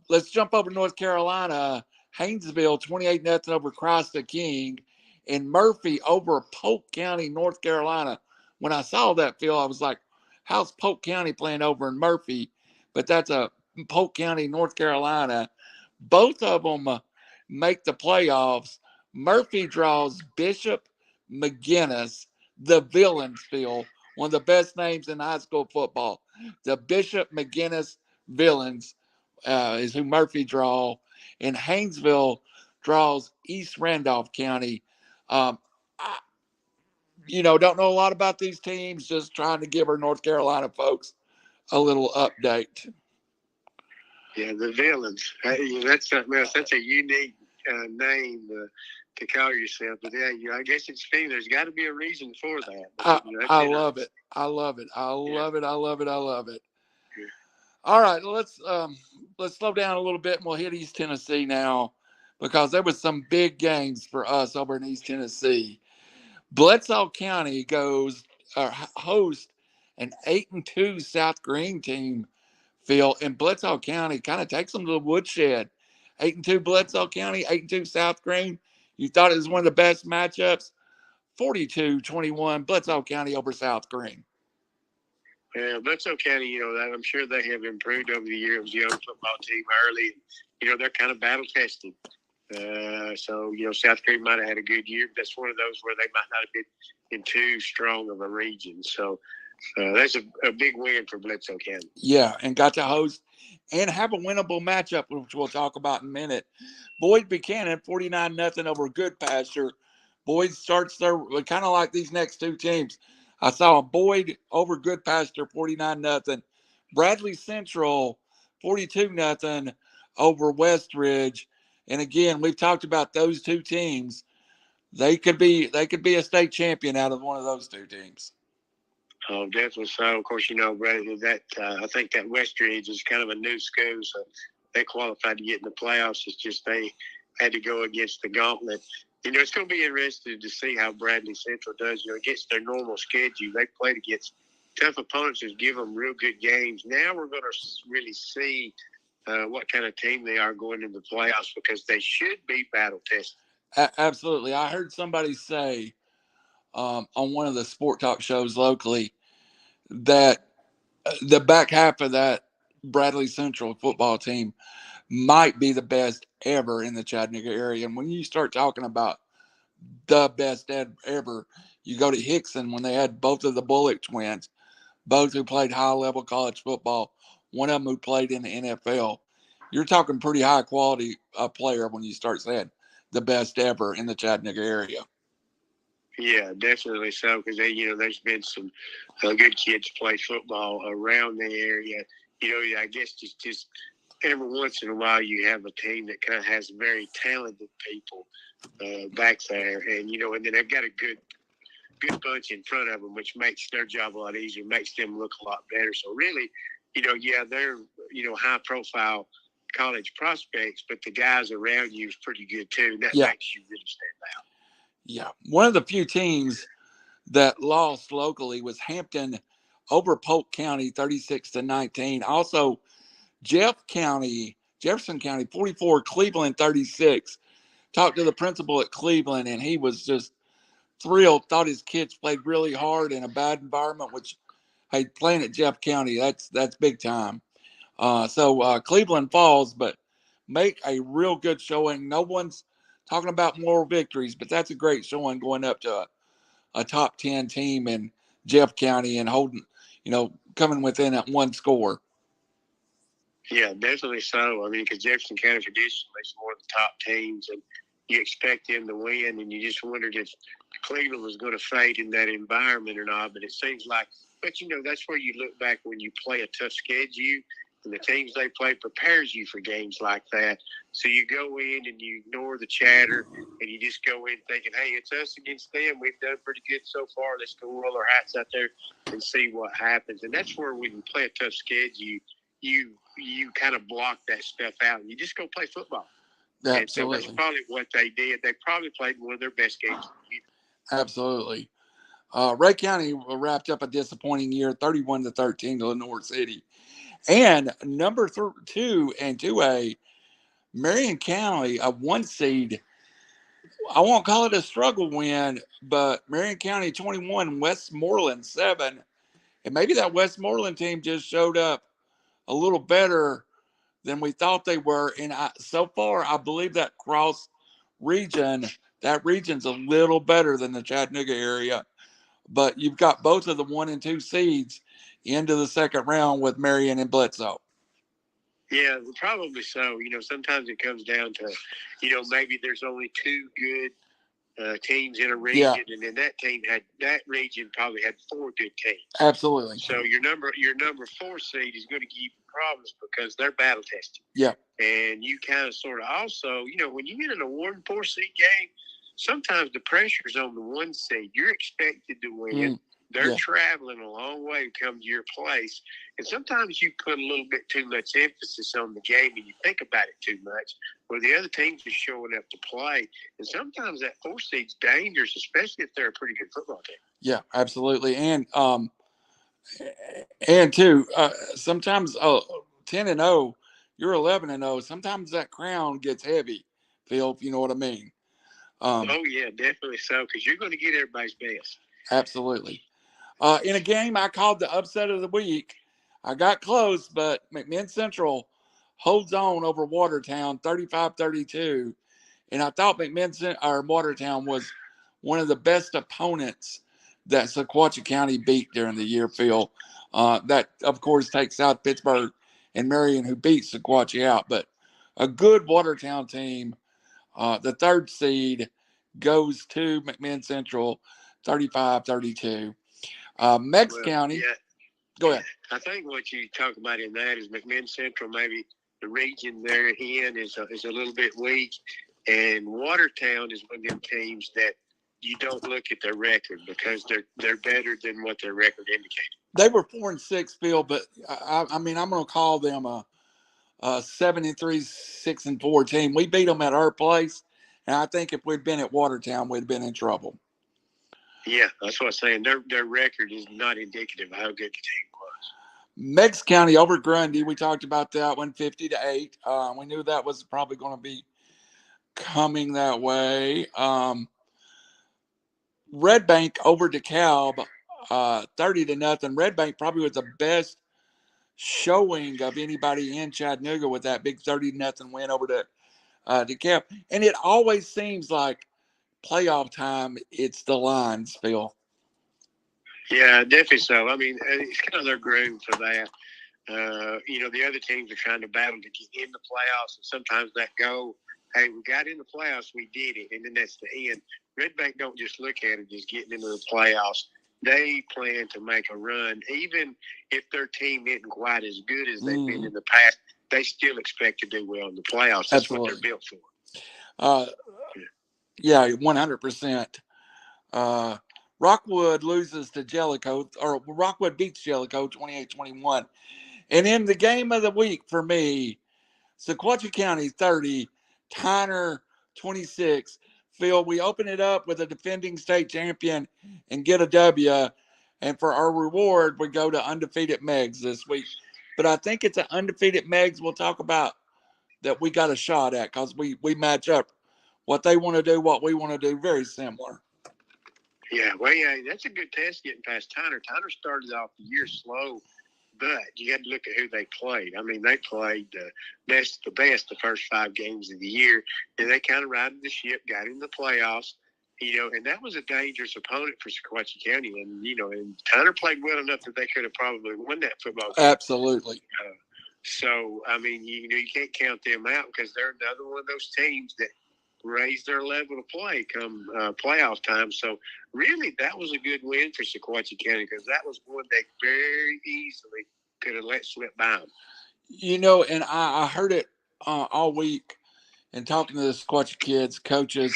Let's jump over to North Carolina. Haynesville 28-0 over Christa King, and Murphy over Polk County, North Carolina. When I saw that, Phil, I was like, how's Polk County playing over in Murphy? But that's a Polk County, North Carolina. Both of them make the playoffs. Murphy draws Bishop McGinnis, the villains, Phil, one of the best names in high school football. The Bishop McGinnis Villains is who Murphy draw, and Haynesville draws East Randolph County. I, don't know a lot about these teams. Just trying to give our North Carolina folks a little update. Yeah, the Villains. That's something else. That's a unique name to call yourself. But yeah, I guess it's fitting. There's got to be a reason for that. I love it. I love it. I love it. I love it. I love it. Yeah. All right, let's slow down a little bit, and we'll hit East Tennessee now, because there was some big games for us over in East Tennessee. Bledsoe County host an 8-2 South Green team, Phil, and Bledsoe County kind of takes them to the woodshed. 8-2 Bledsoe County, 8-2 South Green. You thought it was one of the best matchups. 42-21 Bledsoe County over South Green. Yeah, Bledsoe County, I'm sure they have improved over the years. It was a young football team early. They're kind of battle tested. So South Green might have had a good year, but that's one of those where they might not have been in too strong of a region. So that's a big win for Bledsoe County. Yeah, and got to host and have a winnable matchup, which we'll talk about in a minute. Boyd Buchanan, 49-0 over Goodpasture. Boyd starts their kind of like these next two teams. I saw Boyd over Goodpasture, 49-0. Bradley Central, 42-0 over Westridge. And again, we've talked about those two teams. They could be a state champion out of one of those two teams. Oh, definitely so. Of course, Brad, I think that Westridge is kind of a new school, so they qualified to get in the playoffs. It's just they had to go against the gauntlet. It's going to be interesting to see how Bradley Central does. Against their normal schedule, they played against tough opponents who give them real good games. Now we're going to really see what kind of team they are going into the playoffs, because they should be battle tested. Absolutely. I heard somebody say on one of the sport talk shows locally that the back half of that Bradley Central football team might be the best ever in the Chattanooga area. And when you start talking about the best ever, you go to Hickson when they had both of the Bullock twins, both who played high-level college football, one of them who played in the NFL. You're talking pretty high-quality player when you start saying the best ever in the Chattanooga area. Yeah, definitely so. Because there's been some good kids play football around the area. I guess just every once in a while you have a team that kind of has very talented people back there, and and then they've got a good bunch in front of them, which makes their job a lot easier, makes them look a lot better. So really, they're high profile college prospects, but the guys around you is pretty good too, and that makes you really stand out. Yeah, one of the few teams that lost locally was Hampton over Polk County, 36-19. Also, Jefferson County, 44, Cleveland, 36. Talked to the principal at Cleveland, and he was just thrilled. Thought his kids played really hard in a bad environment, which, hey, playing at Jeff County, that's big time. So Cleveland falls, but make a real good showing. No one's talking about moral victories, but that's a great showing going up to a top 10 team in Jeff County and holding, coming within that one score. Yeah, definitely so. I mean, because Jefferson County traditionally is one of the top teams, and you expect them to win, and you just wondered if Cleveland was going to fade in that environment or not. But it seems like, that's where you look back when you play a tough schedule, and the teams they play prepares you for games like that. So you go in and you ignore the chatter, and you just go in thinking, hey, it's us against them. We've done pretty good so far. Let's go roll our hats out there and see what happens. And that's where when you play a tough schedule, you kind of block that stuff out, and you just go play football. Absolutely. And so that's probably what they did. They probably played one of their best games of the year. Absolutely. Ray County wrapped up a disappointing year, 31-13 to Lenore City. And number 2 and 2A, Marion County, a 1 seed. I won't call it a struggle win, but Marion County 21, Westmoreland 7. And maybe that Westmoreland team just showed up a little better than we thought they were. And so far, I believe that cross region, that region's a little better than the Chattanooga area. But you've got both of the 1 and 2 seeds into the second round with Marion and Bledsoe. Yeah, probably so. Sometimes it comes down to, maybe there's only 2 good teams in a region, and then that region probably had 4 good teams. Absolutely. So your number 4 seed is going to give you problems because they're battle tested. Yeah. And you kind of sort of also, when you get in a 1-4 seed game, sometimes the pressure's on the 1 seed. You're expected to win. They're traveling a long way to come to your place. And sometimes you put a little bit too much emphasis on the game and you think about it too much, where the other teams are showing up to play. And sometimes that 4 seed's dangerous, especially if they're a pretty good football team. Yeah, absolutely. And too, sometimes 10-0, you're 11-0. Sometimes that crown gets heavy, Phil, if you know what I mean. Oh, yeah, definitely so, because you're going to get everybody's best. Absolutely. In a game I called the upset of the week, I got close, but McMinn Central holds on over Watertown 35-32. And I thought Watertown was one of the best opponents that Sequatchie County beat during the year, Phil. That, of course, takes out Pittsburgh and Marion, who beat Sequatchie out. But a good Watertown team, the 3rd seed, goes to McMinn Central 35-32. Meigs County. Yeah. Go ahead. I think what you talk about in that is McMinn Central, maybe the region they're in is a little bit weak. And Watertown is one of them teams that you don't look at their record because they're better than what their record indicated. They were 4-6, Phil, but I mean, I'm going to call them a 7-3, 6-4 team. We beat them at our place, and I think if we'd been at Watertown, we'd have been in trouble. Yeah, that's what I'm saying. Their record is not indicative of how good the team was. Meigs County over Grundy, we talked about that one, 50-8. We knew that was probably going to be coming that way. Red Bank over DeKalb, 30-0. Red Bank probably was the best showing of anybody in Chattanooga with that big 30-0 win over to DeKalb. And it always seems like playoff time, it's the Lions, Phil. Yeah, definitely so. I mean, it's kind of their groove for that. The other teams are trying to battle to get in the playoffs, and sometimes that goal hey, we got in the playoffs, we did it, and then that's the end. Red Bank don't just look at it just getting into the playoffs. They plan to make a run, even if their team isn't quite as good as they've been in the past. They still expect to do well in the playoffs. That's Absolutely. what they're built for. Yeah, 100%. Rockwood loses to Jellicoe, or Rockwood beats Jellicoe 28-21. And in the game of the week for me, Sequatchie County 30, Tyner 26. Phil, we open it up with a defending state champion and get a W. And for our reward, we go to undefeated Megs this week. But I think it's an undefeated Megs we'll talk about that we got a shot at because we match up what they want to do, what we want to do, very similar. Yeah, well, yeah, that's a good test getting past Tyner. Tyner started off the year slow, but you had to look at who they played. I mean, they played the best the first 5 games of the year, and they kind of rided the ship, got in the playoffs, and that was a dangerous opponent for Sequatchie County. And, and Tyner played well enough that they could have probably won that football game. Absolutely. So, I mean, you can't count them out because they're another one of those teams that raise their level of play come playoff time. So, really, that was a good win for Sequatchie County because that was one they very easily could have let slip by them. And I heard it all week and talking to the Sequatchie kids, coaches,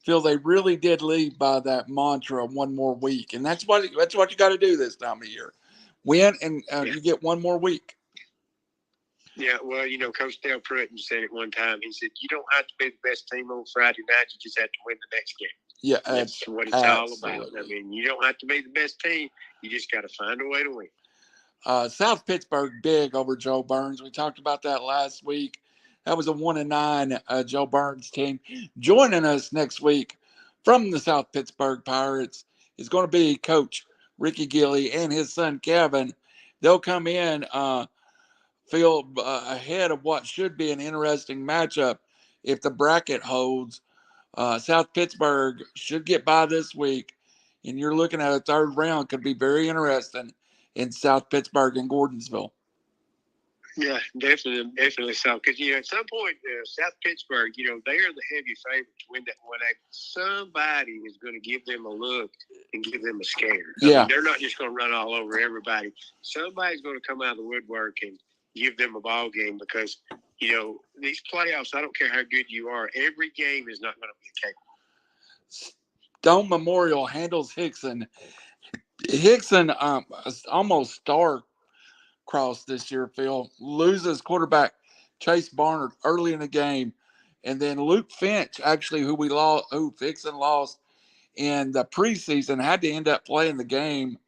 feel they really did lead by that mantra, one more week. And that's what you got to do this time of year. Win, and you get one more week. Yeah, well, Coach Dale Pruitt said it one time. He said, you don't have to be the best team on Friday night. You just have to win the next game. Yeah, that's what it's all about. I mean, you don't have to be the best team. You just got to find a way to win. South Pittsburgh big over Joe Burns. We talked about that last week. That was a 1-9 Joe Burns team. Joining us next week from the South Pittsburgh Pirates is going to be Coach Ricky Gilly and his son Kevin. They'll come in feel ahead of what should be an interesting matchup if the bracket holds. South Pittsburgh should get by this week, and you're looking at a third round could be very interesting in South Pittsburgh and Gordonsville. Yeah, definitely so. Because, at some point, South Pittsburgh, they are the heavy favorite to win that 1A. Somebody is going to give them a look and give them a scare. I mean, they're not just going to run all over everybody. Somebody's going to come out of the woodwork and give them a ball game because, these playoffs, I don't care how good you are, every game is not going to be a cake. Stone Memorial handles Hickson. Hickson almost star-crossed this year, Phil. Loses quarterback Chase Barnard early in the game. And then Luke Finch, actually, who Hickson lost in the preseason, had to end up playing the game,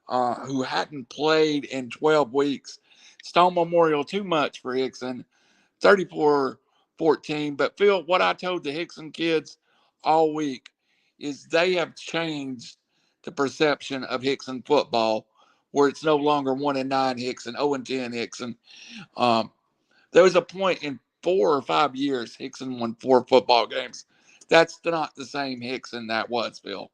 who hadn't played in 12 weeks. Stone Memorial, too much for Hickson, 34-14. But, Phil, what I told the Hickson kids all week is they have changed the perception of Hickson football, where it's no longer 1-9 Hickson, 0-10 Hickson. There was a point in 4 or 5 years Hickson won 4 football games. That's not the same Hickson that was, Phil.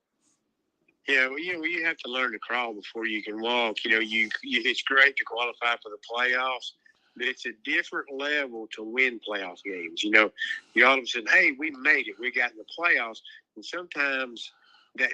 Yeah, well, you have to learn to crawl before you can walk. It's great to qualify for the playoffs, but it's a different level to win playoff games. You all of a sudden, hey, we made it. We got in the playoffs. And sometimes a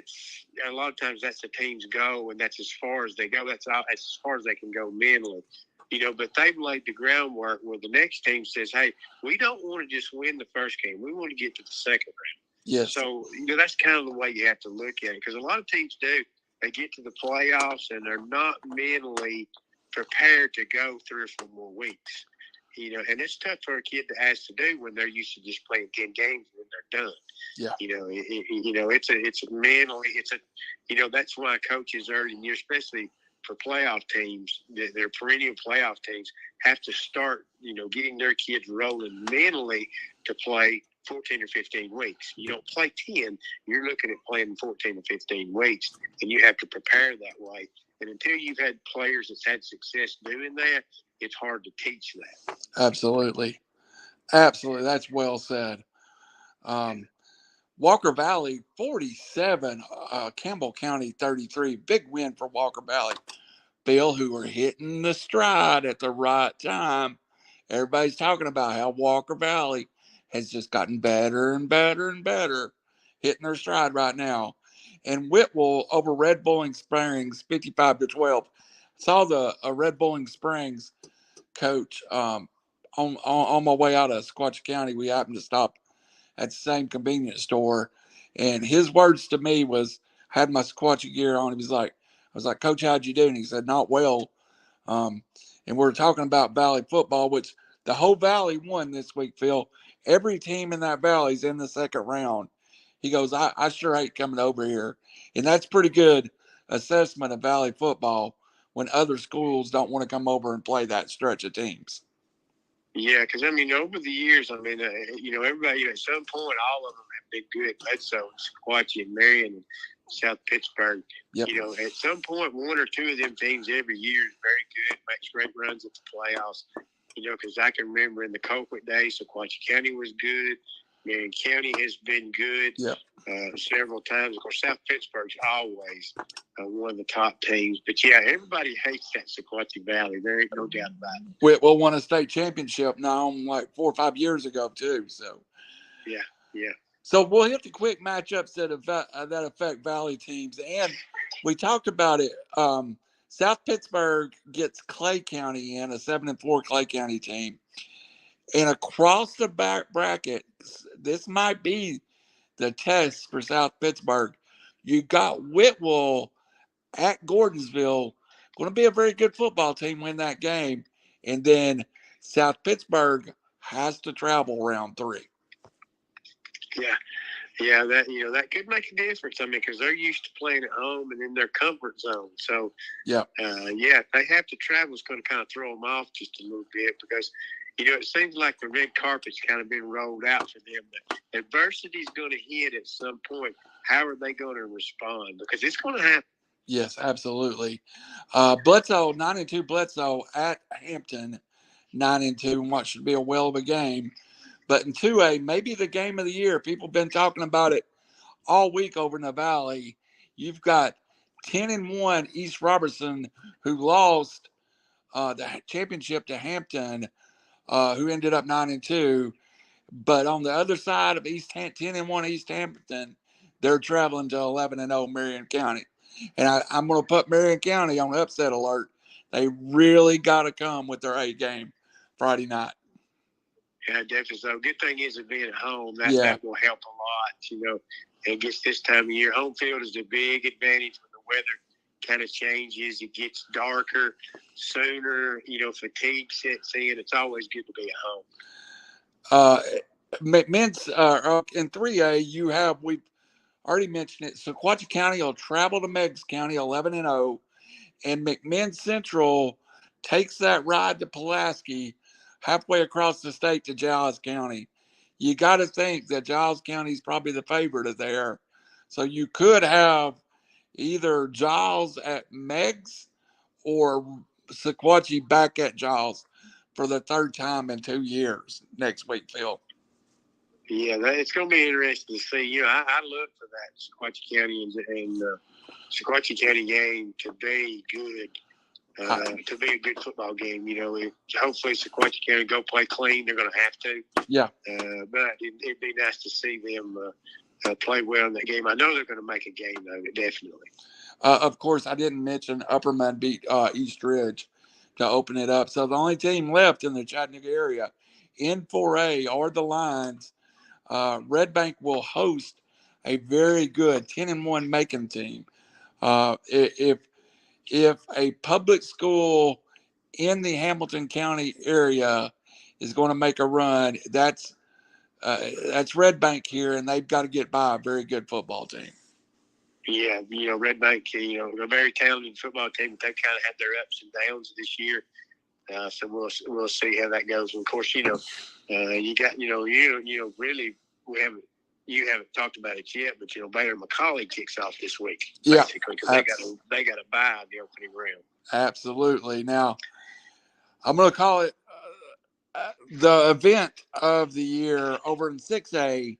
lot of times that's the team's goal, and that's as far as they go. That's as far as they can go mentally. But they've laid the groundwork where the next team says, hey, we don't want to just win the first game. We want to get to the second round. Yes. So, that's kind of the way you have to look at it because a lot of teams do. They get to the playoffs and they're not mentally prepared to go 3 or 4 more weeks. And it's tough for a kid to ask to do when they're used to just playing 10 games and they're done. Yeah. It's mentally, that's why coaches early in the year, especially for playoff teams, their perennial playoff teams have to start, getting their kids rolling mentally to play 14 or 15 weeks. You don't play 10, you're looking at playing 14 or 15 weeks, and you have to prepare that way. And until you've had players that's had success doing that, it's hard to teach that. Absolutely. That's well said. Walker Valley 47, Campbell County 33. Big win for Walker Valley. Bill, who are hitting the stride at the right time. Everybody's talking about how Walker Valley has just gotten better and better and better, hitting their stride right now. And Whitwell over Red Bowling Springs, 55-12. Saw the Red Bowling Springs coach on my way out of Sequatchie County. We happened to stop at the same convenience store, and his words to me was, had my Sequatchie gear on. He was like, I was like, Coach, how'd you do? And he said, not well. Um, and we're talking about Valley football, which the whole Valley won this week, Phil. Every team in that Valley's in the second round. He goes, I sure hate coming over here. And that's pretty good assessment of Valley football when other schools don't want to come over and play that stretch of teams. Yeah, because, I mean, over the years, I mean, everybody, at some point, all of them have been good. Bledsoe, Sequatchie, and Marion, and South Pittsburgh. Yep. At some point, one or two of them teams every year is very good, makes great runs at the playoffs. Because I can remember in the Colquitt days, Sequatchie County was good. Marion County has been good several times. Of course, South Pittsburgh's always one of the top teams. But, yeah, everybody hates that Sequatchie Valley. There ain't no doubt about it. Whitwell won a state championship now like 4 or 5 years ago, too. So, yeah. So we'll hit the quick matchups that affect Valley teams. And we talked about it. South Pittsburgh gets Clay County in, a 7-4 Clay County team. And across the back bracket, this might be the test for South Pittsburgh. You got Whitwell at Gordonsville. Going to be a very good football team, win that game. And then South Pittsburgh has to travel round 3. Yeah, that could make a difference. I mean, because they're used to playing at home and in their comfort zone. So, if they have to travel, it's going to kind of throw them off just a little bit because, it seems like the red carpet's kind of been rolled out for them. But adversity's going to hit at some point. How are they going to respond? Because it's going to happen. Yes, absolutely. Bledsoe, 9-2 Bledsoe at Hampton, 9-2, and what should be a whale of a game. But in 2A, maybe the game of the year. People have been talking about it all week over in the Valley. You've got 10-1 East Robertson, who lost the championship to Hampton, who ended up 9-2. But on the other side of 10-1 East Hampton, they're traveling to 11-0 Marion County. And I'm going to put Marion County on upset alert. They really got to come with their A game Friday night. Yeah, definitely. So good thing is it being at home. That will help a lot, And gets this time of year. Home field is a big advantage when the weather kind of changes. It gets darker sooner. Fatigue sets in. It's always good to be at home. Men's in 3A, we've already mentioned it. Sequatchie County will travel to Meigs County 11-0, and McMinn Central takes that ride to Pulaski halfway across the state to Giles County. You got to think that Giles County is probably the favorite there. So you could have either Giles at Meigs or Sequatchie back at Giles for the third time in 2 years next week, Phil. Yeah, it's going to be interesting to see. I look for that Sequatchie County and Sequatchie County game to be good. To be a good football game, hopefully Sequatchie County go play clean. They're going to have to. Yeah. But it'd be nice to see them play well in that game. I know they're going to make a game of it, definitely. Of course, I didn't mention Upperman beat East Ridge to open it up. So the only team left in the Chattanooga area in 4A are the Lions. Red Bank will host a very good 10-1 Macon team. If a public school in the Hamilton County area is going to make a run, that's Red Bank here, and they've got to get by a very good football team. Yeah, Red Bank, a very talented football team, but they've kind of had their ups and downs this year. So we'll see how that goes. And of course, you got, really you haven't talked about it yet, but Baylor McCauley kicks off this week, basically, because they got to buy the opening round. Absolutely. Now, I'm going to call it the event of the year over in 6A.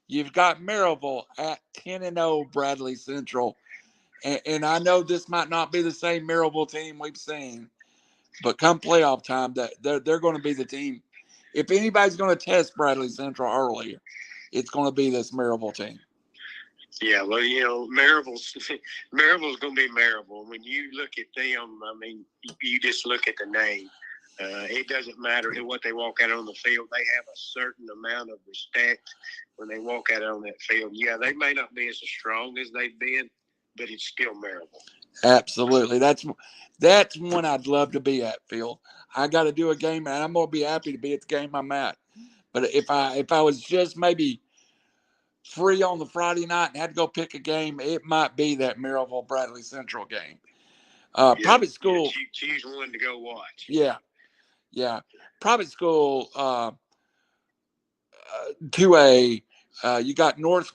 You've got Maryville at 10-0 Bradley Central, and I know this might not be the same Maryville team we've seen, but come playoff time, that they're going to be the team if anybody's going to test Bradley Central early, it's going to be this Maryville team. Yeah, well, Maryville's going to be Maryville. When you look at them, I mean, you just look at the name. It doesn't matter what they walk out on the field. They have a certain amount of respect when they walk out on that field. Yeah, they may not be as strong as they've been, but it's still Maryville. Absolutely. That's one I'd love to be at, Phil. I got to do a game, and I'm going to be happy to be at the game I'm at. But if I was just maybe free on the Friday night and had to go pick a game, it might be that Maryville Bradley Central game. Private school. Yeah, choose one to go watch. Yeah. Private school 2A. You got North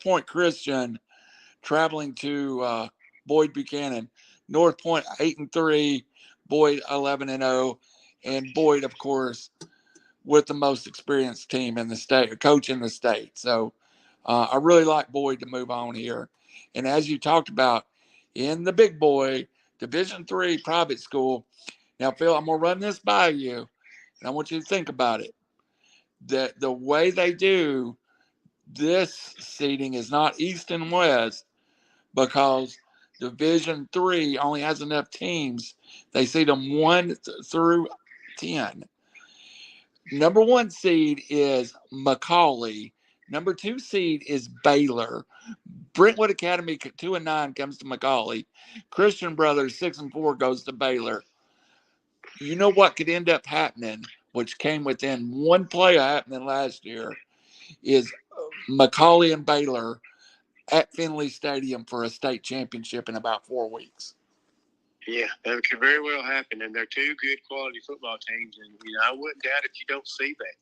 Point Christian traveling to Boyd Buchanan. North Point 8-3, Boyd 11-0, and Boyd, of course, with the most experienced team in the state, coach in the state. So I really like Boyd to move on here. And as you talked about, in the big boy Division III private school. Now, Phil, I'm going to run this by you, and I want you to think about it. The way they do this seating is not East and West, because Division III only has enough teams. They seed them 1 through 10. Number 1 seed is McCallie. Number 2 seed is Baylor. Brentwood Academy 2-9 comes to McCallie. Christian Brothers 6-4 goes to Baylor. You know what could end up happening, which came within one play of happening last year, is McCallie and Baylor at Finley Stadium for a state championship in about 4 weeks. Yeah, that could very well happen, and they're two good quality football teams, and I wouldn't doubt if you don't see that.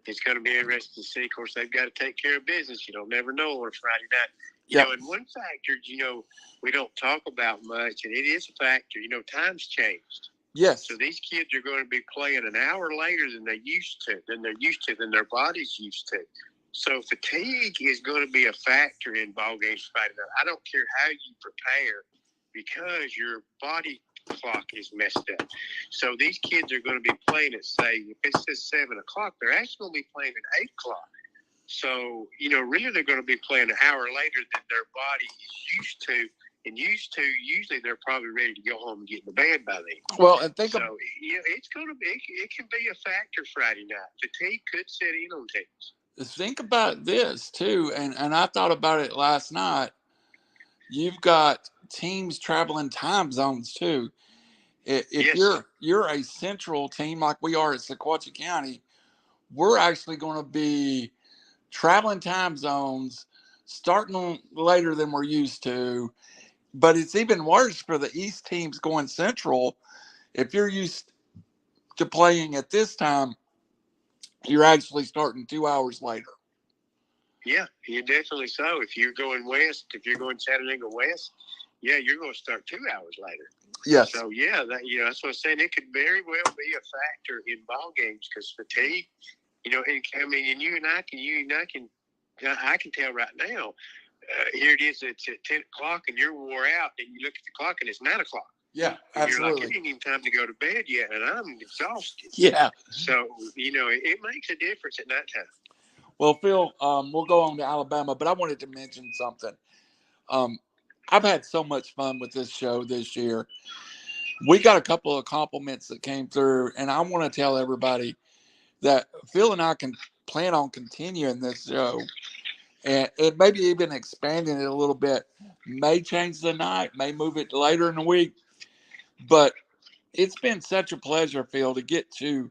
It's going to be interesting to see. Of course, they've got to take care of business. You don't never know on a Friday night. And one factor, we don't talk about much, and it is a factor. Time's changed. Yes. So these kids are going to be playing an hour later than they're used to, than their body's used to. So fatigue is going to be a factor in ball games Friday night. I don't care how you prepare, because your body clock is messed up. So these kids are going to be playing at, say, if it says 7 o'clock, they're actually going to be playing at 8 o'clock. So, really they're going to be playing an hour later than their body is used to. And usually they're probably ready to go home and get in the bed by then. Well, and it's going to be, it can be a factor Friday night. Fatigue could set in on teams. Think about this too, and I thought about it last night. You've got teams traveling time zones too. If you're a central team like we are at Sequatchie County, we're actually going to be traveling time zones starting later than we're used to. But it's even worse for the East teams going central. If you're used to playing at this time, you're actually starting 2 hours later. Yeah, you definitely so. If you're going west, if you're going Chattanooga west, you're going to start 2 hours later. Yes. So that's what I'm saying. It could very well be a factor in ball games, because fatigue. And you and I can tell right now. Here it is. It's at 10 o'clock, and you're wore out, and you look at the clock, and it's 9 o'clock. Yeah, and absolutely. You're like, it ain't even time to go to bed yet, and I'm exhausted. Yeah. So it makes a difference at night time. Well, Phil, we'll go on to Alabama, but I wanted to mention something. I've had so much fun with this show this year. We got a couple of compliments that came through, and I want to tell everybody that Phil and I can plan on continuing this show, and maybe even expanding it a little bit. May change the night, may move it later in the week, but it's been such a pleasure, Phil, to get to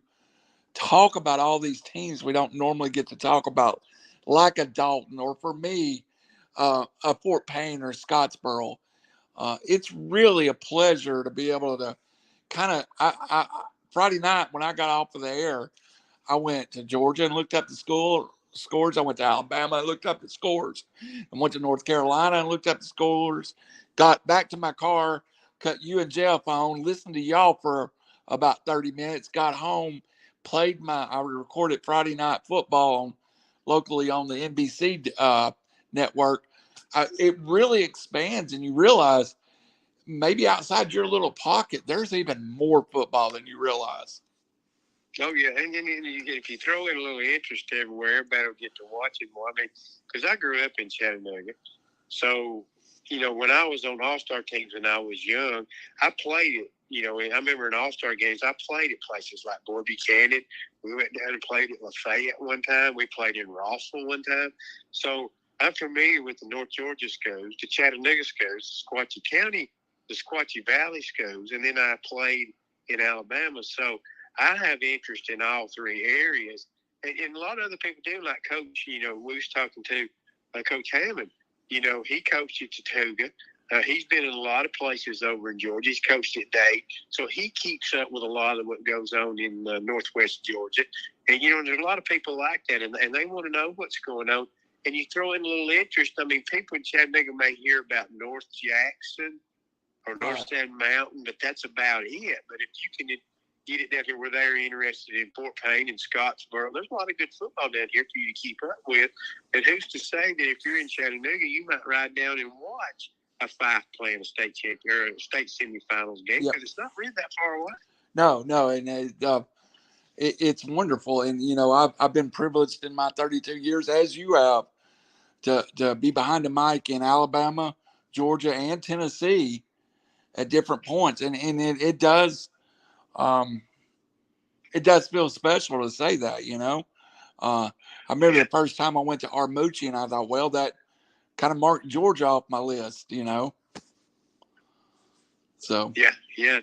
talk about all these teams we don't normally get to talk about, like a Dalton, or for me, a Fort Payne or Scottsboro. It's really a pleasure to be able to kind of, Friday night when I got off of the air, I went to Georgia and looked up the scores. I went to Alabama and looked up the scores. I went to North Carolina and looked up the scores. Got back to my car, cut you and Jeff on, listened to y'all for about 30 minutes, got home, I recorded Friday Night Football locally on the NBC network. It really expands, and you realize maybe outside your little pocket, there's even more football than you realize. Oh yeah, and if you throw in a little interest everywhere, everybody will get to watch it more. I mean, because I grew up in Chattanooga, so when I was on All-Star teams when I was young, I played it. I remember in All-Star games, I played at places like Boy Buchanan. We went down and played at Lafayette one time. We played in Rossville one time. So I'm familiar with the North Georgia schools, the Chattanooga schools, the Sequatchie County, the Sequatchie Valley schools, and then I played in Alabama. So I have interest in all three areas. And a lot of other people do, like Coach, we was talking to Coach Hammond. He coached at Tatuga. He's been in a lot of places over in Georgia. He's coached at Dade. So he keeps up with a lot of what goes on in northwest Georgia. And, there's a lot of people like that, and they want to know what's going on. And you throw in a little interest. I mean, people in Chattanooga may hear about North Jackson or North Sand Mountain, but that's about it. But if you can get it down here where they're interested in Fort Payne and Scottsboro, there's a lot of good football down here for you to keep up with. And who's to say that if you're in Chattanooga, you might ride down and watch a Fife playing a state champion or a state semifinals game, because it's not really that far away. No, and it's wonderful. And I've been privileged in my 32 years, as you have, to be behind the mic in Alabama, Georgia, and Tennessee at different points, and it does feel special to say that. I remember the first time I went to Armucci, and I thought, well, that kind of marked Georgia off my list. So yeah,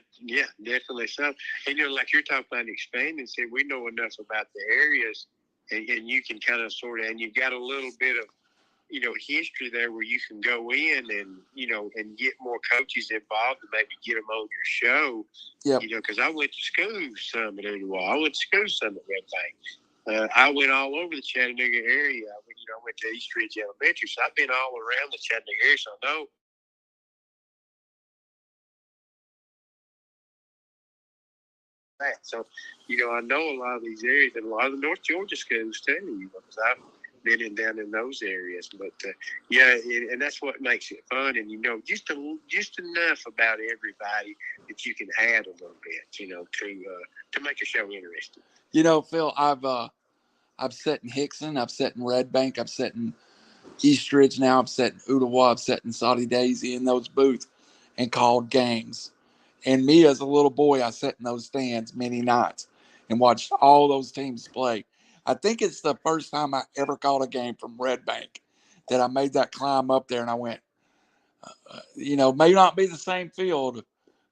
definitely so. And like you're talking about expanding, see, we know enough about the areas, and you can kind of sort of, and you've got a little bit of history there where you can go in and and get more coaches involved and maybe get them on your show. Yeah. Because I went to school some at Ooltewah. I went to school some at Red Bank. I went all over the Chattanooga area. I went to East Ridge Elementary, so I've been all around the Chattanooga area, so I know. So, I know a lot of these areas and a lot of the North Georgia schools too, because I've been down in those areas. But and that's what makes it fun, and just enough about everybody that you can add a little bit, to make a show interesting. Phil, I've sat in Hickson, I've sat in Red Bank, I've sat in East Ridge, now I've sat in Ooltewah, I've sat in Saudi Daisy in those booths and called games. And me as a little boy, I sat in those stands many nights and watched all those teams play. I think it's the first time I ever called a game from Red Bank that I made that climb up there, and I went, may not be the same field,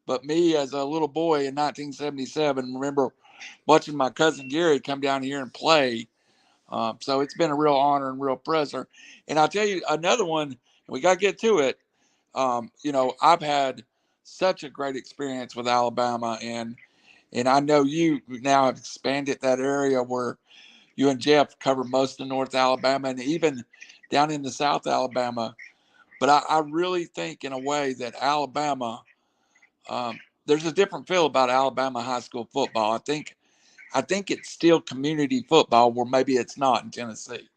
but me as a little boy in 1977, remember watching my cousin Gary come down here and play. So it's been a real honor and real pleasure. And I'll tell you another one, we got to get to it. I've had such a great experience with Alabama, and I know you now have expanded that area where you and Jeff cover most of North Alabama and even down into South Alabama. But I really think in a way that Alabama, there's a different feel about Alabama high school football. I think it's still community football where maybe it's not in Tennessee.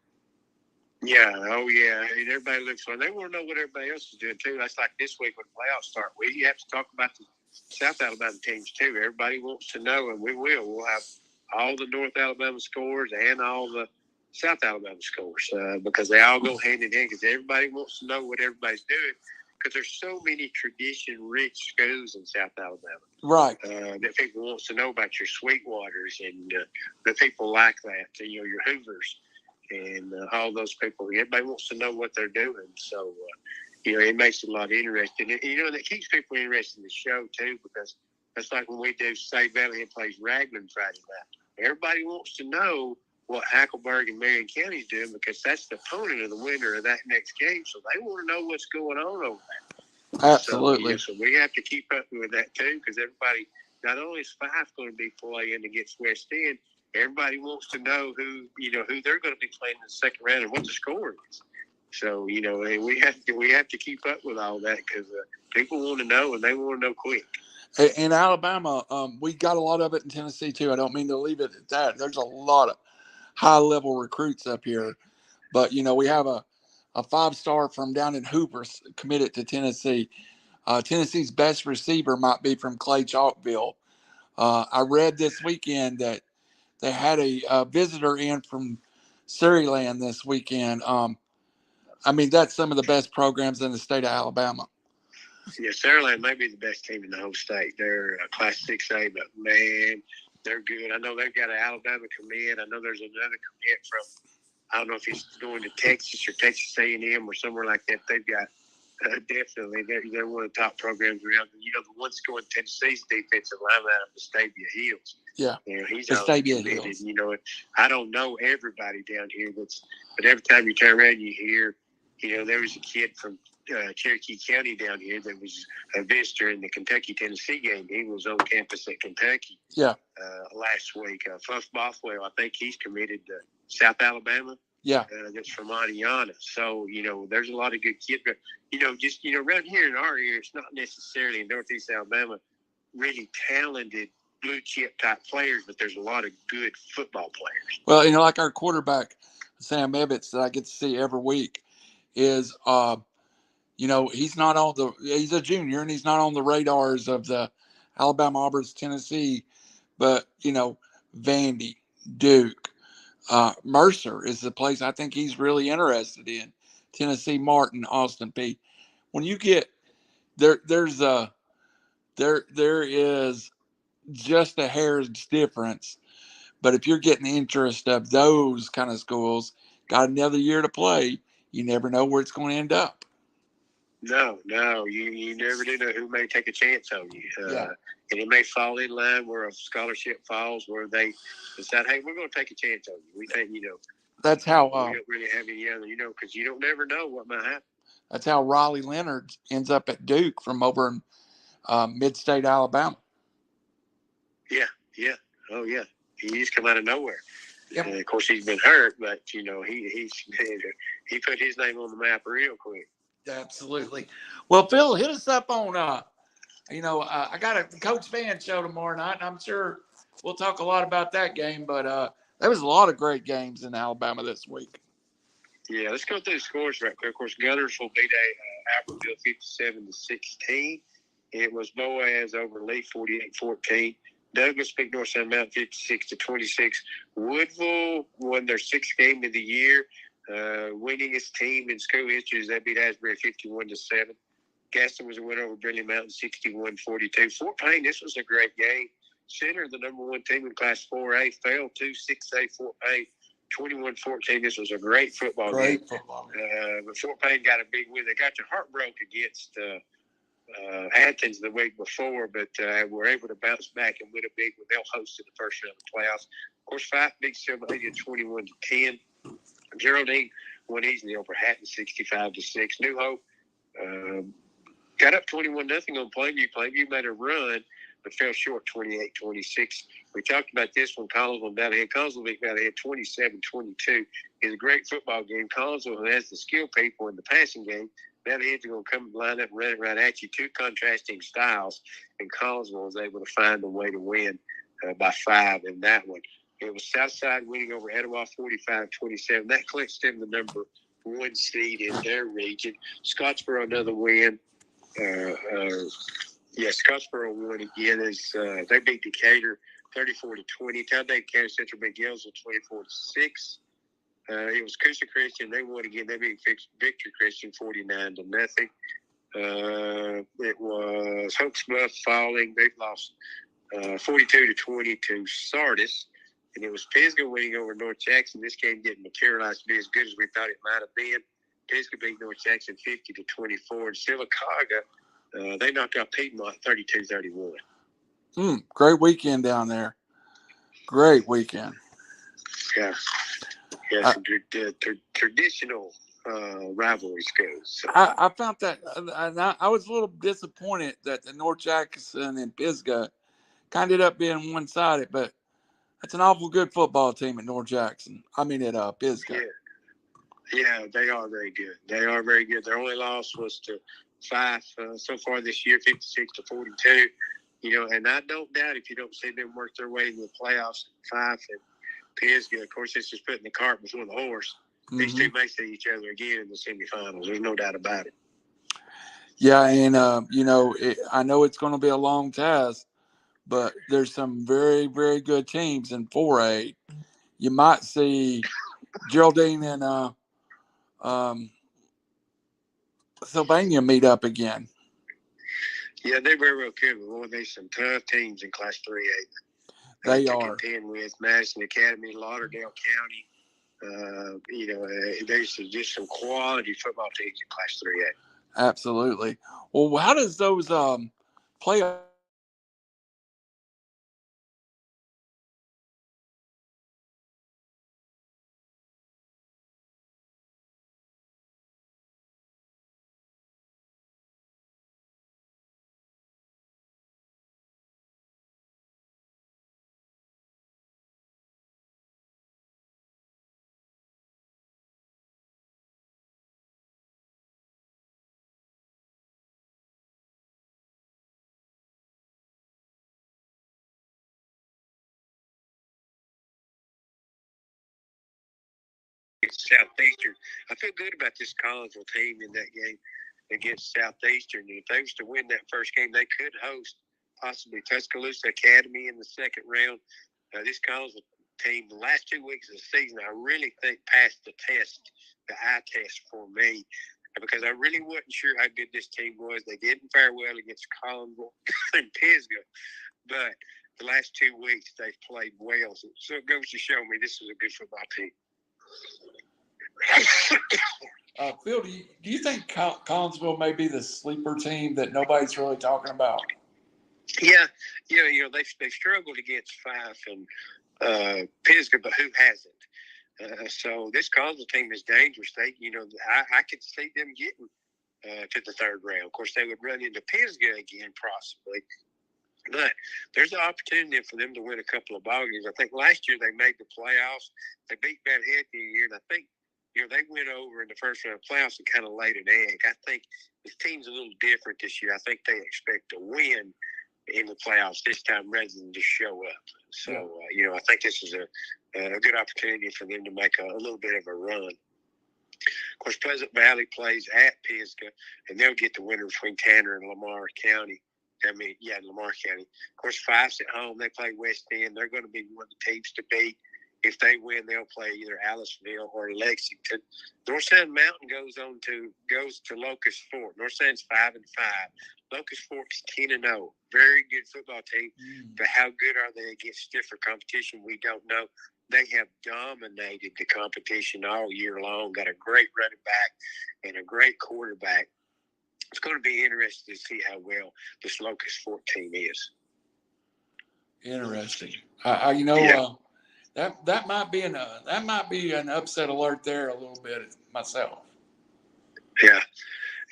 Yeah, oh yeah. And everybody looks for they want to know what everybody else is doing too. That's like this week when playoffs start. We have to talk about the South Alabama teams too. Everybody wants to know, and we will. We'll have all the North Alabama scores and all the South Alabama scores because they all go hand in hand. Because everybody wants to know what everybody's doing. Because there's so many tradition-rich schools in South Alabama, right? That people wants to know about your Sweetwaters and the people like that. Your Hoovers. And all those people, everybody wants to know what they're doing. So, it makes it a lot interesting. And, that keeps people interested in the show, too, because that's like when we do, say, Valley plays Raglan Friday night. Everybody wants to know what Hackleburg and Marion County's doing because that's the opponent of the winner of that next game. So they want to know what's going on over there. Absolutely. So we have to keep up with that, too, because everybody, not only is Fife going to be playing against West End, everybody wants to know who they're going to be playing in the second round and what the score is. So, we have to keep up with all that because people want to know and they want to know quick. In Alabama, we got a lot of it in Tennessee too. I don't mean to leave it at that. There's a lot of high-level recruits up here, but we have a 5-star from down in Hoover committed to Tennessee. Tennessee's best receiver might be from Clay Chalkville. I read this weekend that they had a visitor in from Surreyland this weekend. I mean, that's some of the best programs in the state of Alabama. Yeah, Surreyland may be the best team in the whole state. They're Class 6A, but, man, they're good. I know they've got an Alabama commit. I know there's another commit from, I don't know if he's going to Texas or Texas A&M or somewhere like that. They've got definitely, they're one of the top programs around. You know, the one scoring Tennessee's defensive lineman out of Vestavia Hills. Yeah, you know, he's Vestavia committed. Hills. You know, I don't know everybody down here, but every time you turn around, you hear, you know, there was a kid from Cherokee County down here that was a visitor in the Kentucky-Tennessee game. He was on campus at Kentucky last week. Fluff Bothwell, I think he's committed to South Alabama. Yeah. That's from Adiana. So, you know, there's a lot of good kids. But, you know, just, you know, around here in our area, it's not necessarily in Northeast Alabama really talented blue chip type players, but there's a lot of good football players. Well, you know, like our quarterback, Sam Ebbets, that I get to see every week is, you know, he's a junior and he's not on the radars of the Alabama, Auburn, Tennessee, but, you know, Vandy, Duke, Mercer is the place I think he's really interested in. Tennessee, Martin, Austin P. When you get there is just a hair's difference. But if you're getting the interest of those kind of schools, got another year to play, you never know where it's going to end up. No, you never do know who may take a chance on you. And it may fall in line where a scholarship falls, where they decide, hey, we're going to take a chance on you. We think, you know, that's how we don't really have any other, you know, because you don't never know what might happen. That's how Raleigh Leonard ends up at Duke from over in mid-state Alabama. Yeah. Oh, yeah. He's come out of nowhere. Yep. Of course, he's been hurt, but, you know, he put his name on the map real quick. Absolutely. Well, Phil, hit us up on, I got a Coach Van show tomorrow night, and I'm sure we'll talk a lot about that game, but there was a lot of great games in Alabama this week. Yeah, let's go through the scores right quick. Of course, Gunners will beat Albertville 57-16. It was Boaz over Lee 48-14. Douglas beat North Sand Mountain 56-26. Woodville won their sixth game of the year. Winningest team in school history is they beat Asbury 51-7. Gaston was a winner over Brindley Mountain 61-42. Fort Payne, this was a great game. Center, the number one team in Class 4A, fell to 6A Fort Payne 21-14. This was a great football game. But Fort Payne got a big win. They got their heart broke against Athens the week before, but were able to bounce back and win a big one. They'll host in the first round of the playoffs. Of course, Fife beat Silver Lady 21-10. Geraldine won easily over Hatton 65-6. New Hope got up 21-0 on Plainview. Plainview made a run, but fell short 28-26. We talked about this one. Collinsville and Valley Head. Collinsville beat Valley Head 27-22. It's a great football game. Collinsville has the skill people in the passing game. Valley Head's going to come line up and run it right at you. Two contrasting styles, and Collinsville was able to find a way to win by 5 in that one. It was Southside winning over Etowah 45-27. That clinched them the number 1 seed in their region. Scottsboro, another win. Scottsboro won again as they beat Decatur 34-20. Talladega County Central beat Gainesville 24-6. It was Coosa Christian. They won again. They beat Victory Christian 49-0. It was Hopes Bluff falling. They've lost 42-20 to Sardis. And it was Pisgah winning over North Jackson. This game didn't materialize to be as good as we thought it might have been. Pisgah beat North Jackson 50-24. And Sylacauga, they knocked out Piedmont 32-31. Great weekend down there. Great weekend. Yeah, some traditional rivalry goes. So. I found that I was a little disappointed that the North Jackson and Pisgah kind of ended up being one-sided, but that's an awful good football team at North Jackson. I mean, at Pisgah. Yeah, they are very good. They are very good. Their only loss was to Fife so far this year, 56-42. You know, and I don't doubt if you don't see them work their way into the playoffs, Fife and Pisgah. Of course, this is putting the cart before the horse. Mm-hmm. These two may see each other again in the semifinals. There's no doubt about it. Yeah, and, I know it's going to be a long task, but there's some very, very good teams in 4A. You might see Geraldine and um, Sylvania meet up again. Yeah, they very well could. Boy, there's some tough teams in Class 3A. They to are. contend with Madison Academy, Lauderdale County. There's just some quality football teams in Class 3A. Absolutely. Well, how does those playoff Southeastern. I feel good about this Collinsville team in that game against Southeastern. If they was to win that first game, they could host possibly Tuscaloosa Academy in the second round. This Collinsville team, the last 2 weeks of the season, I really think passed the test, the eye test for me, because I really wasn't sure how good this team was. They didn't fare well against Collinsville and Pisgah, but the last 2 weeks they've played well. So it goes to show me this is a good football team. Phil, do you think Collinsville may be the sleeper team that nobody's really talking about? Yeah, they struggled against Fife and Pisgah, but who hasn't? So this Collinsville team is dangerous. I could see them getting to the third round. Of course, they would run into Pisgah again, possibly. But there's an opportunity for them to win a couple of ball games. I think last year they made the playoffs. They beat Van Heck a year, and I think they went over in the first round of playoffs and kind of laid an egg. I think this team's a little different this year. I think they expect to win in the playoffs this time rather than just show up. So, I think this is a good opportunity for them to make a little bit of a run. Of course, Pleasant Valley plays at Pisgah, and they'll get the winner between Tanner and Lamar County. Lamar County. Of course, Fife's at home. They play West End. They're going to be one of the teams to beat. If they win, they'll play either Aliceville or Lexington. North Sound Mountain goes to Locust Fork. North Sound's 5-5. Locust Fork's 10-0. Very good football team. But how good are they against stiffer competition? We don't know. They have dominated the competition all year long. Got a great running back and a great quarterback. It's going to be interesting to see how well this Locust Fork team is. Interesting. That might be an upset alert there a little bit myself. Yeah.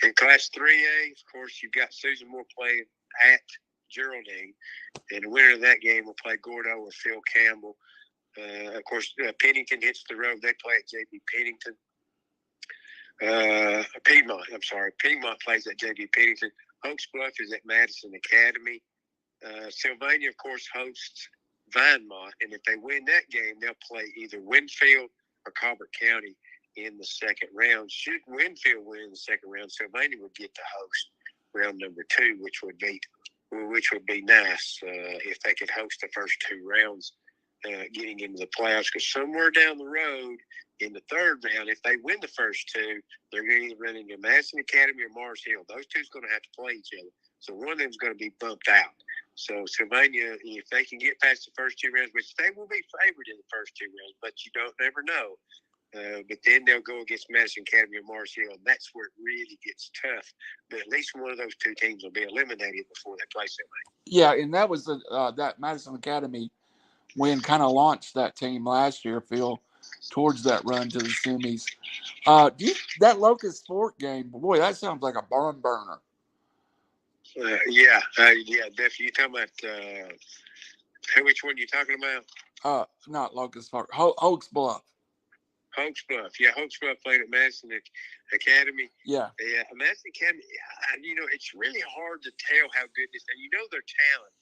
In Class 3A, of course, you've got Susan Moore playing at Geraldine, and the winner of that game will play Gordo or Phil Campbell. Of course, Pennington hits the road. They play at J.B. Pennington. Piedmont plays at J.B. Pennington. Oaks Bluff is at Madison Academy. Sylvania, of course, hosts Vinemont, and if they win that game, they'll play either Winfield or Colbert County in the second round. Should Winfield win in the second round, Sylvania would get to host round number 2, which would be nice if they could host the first 2 rounds, getting into the playoffs. Because somewhere down the road in the third round, if they win the first 2, they're going to either run into Madison Academy or Mars Hill. Those two's going to have to play each other. So one of them's going to be bumped out. So Sylvania, if they can get past the first 2 rounds, which they will be favored in the first 2 rounds, but you don't never know. But then they'll go against Madison Academy or Mars Hill, and that's where it really gets tough. But at least one of those 2 teams will be eliminated before they play Sylvania. Yeah, and that was that Madison Academy win kind of launched that team last year, Phil, towards that run to the semis. That Locust Fork game, boy, that sounds like a barn burner. Definitely. You're talking about which one you talking about? Not Locust Fork, Oaks Bluff. Hoax Bluff. Yeah, Hoax Bluff played at Madison Academy. Yeah, Madison Academy. It's really hard to tell how good this. And their talent,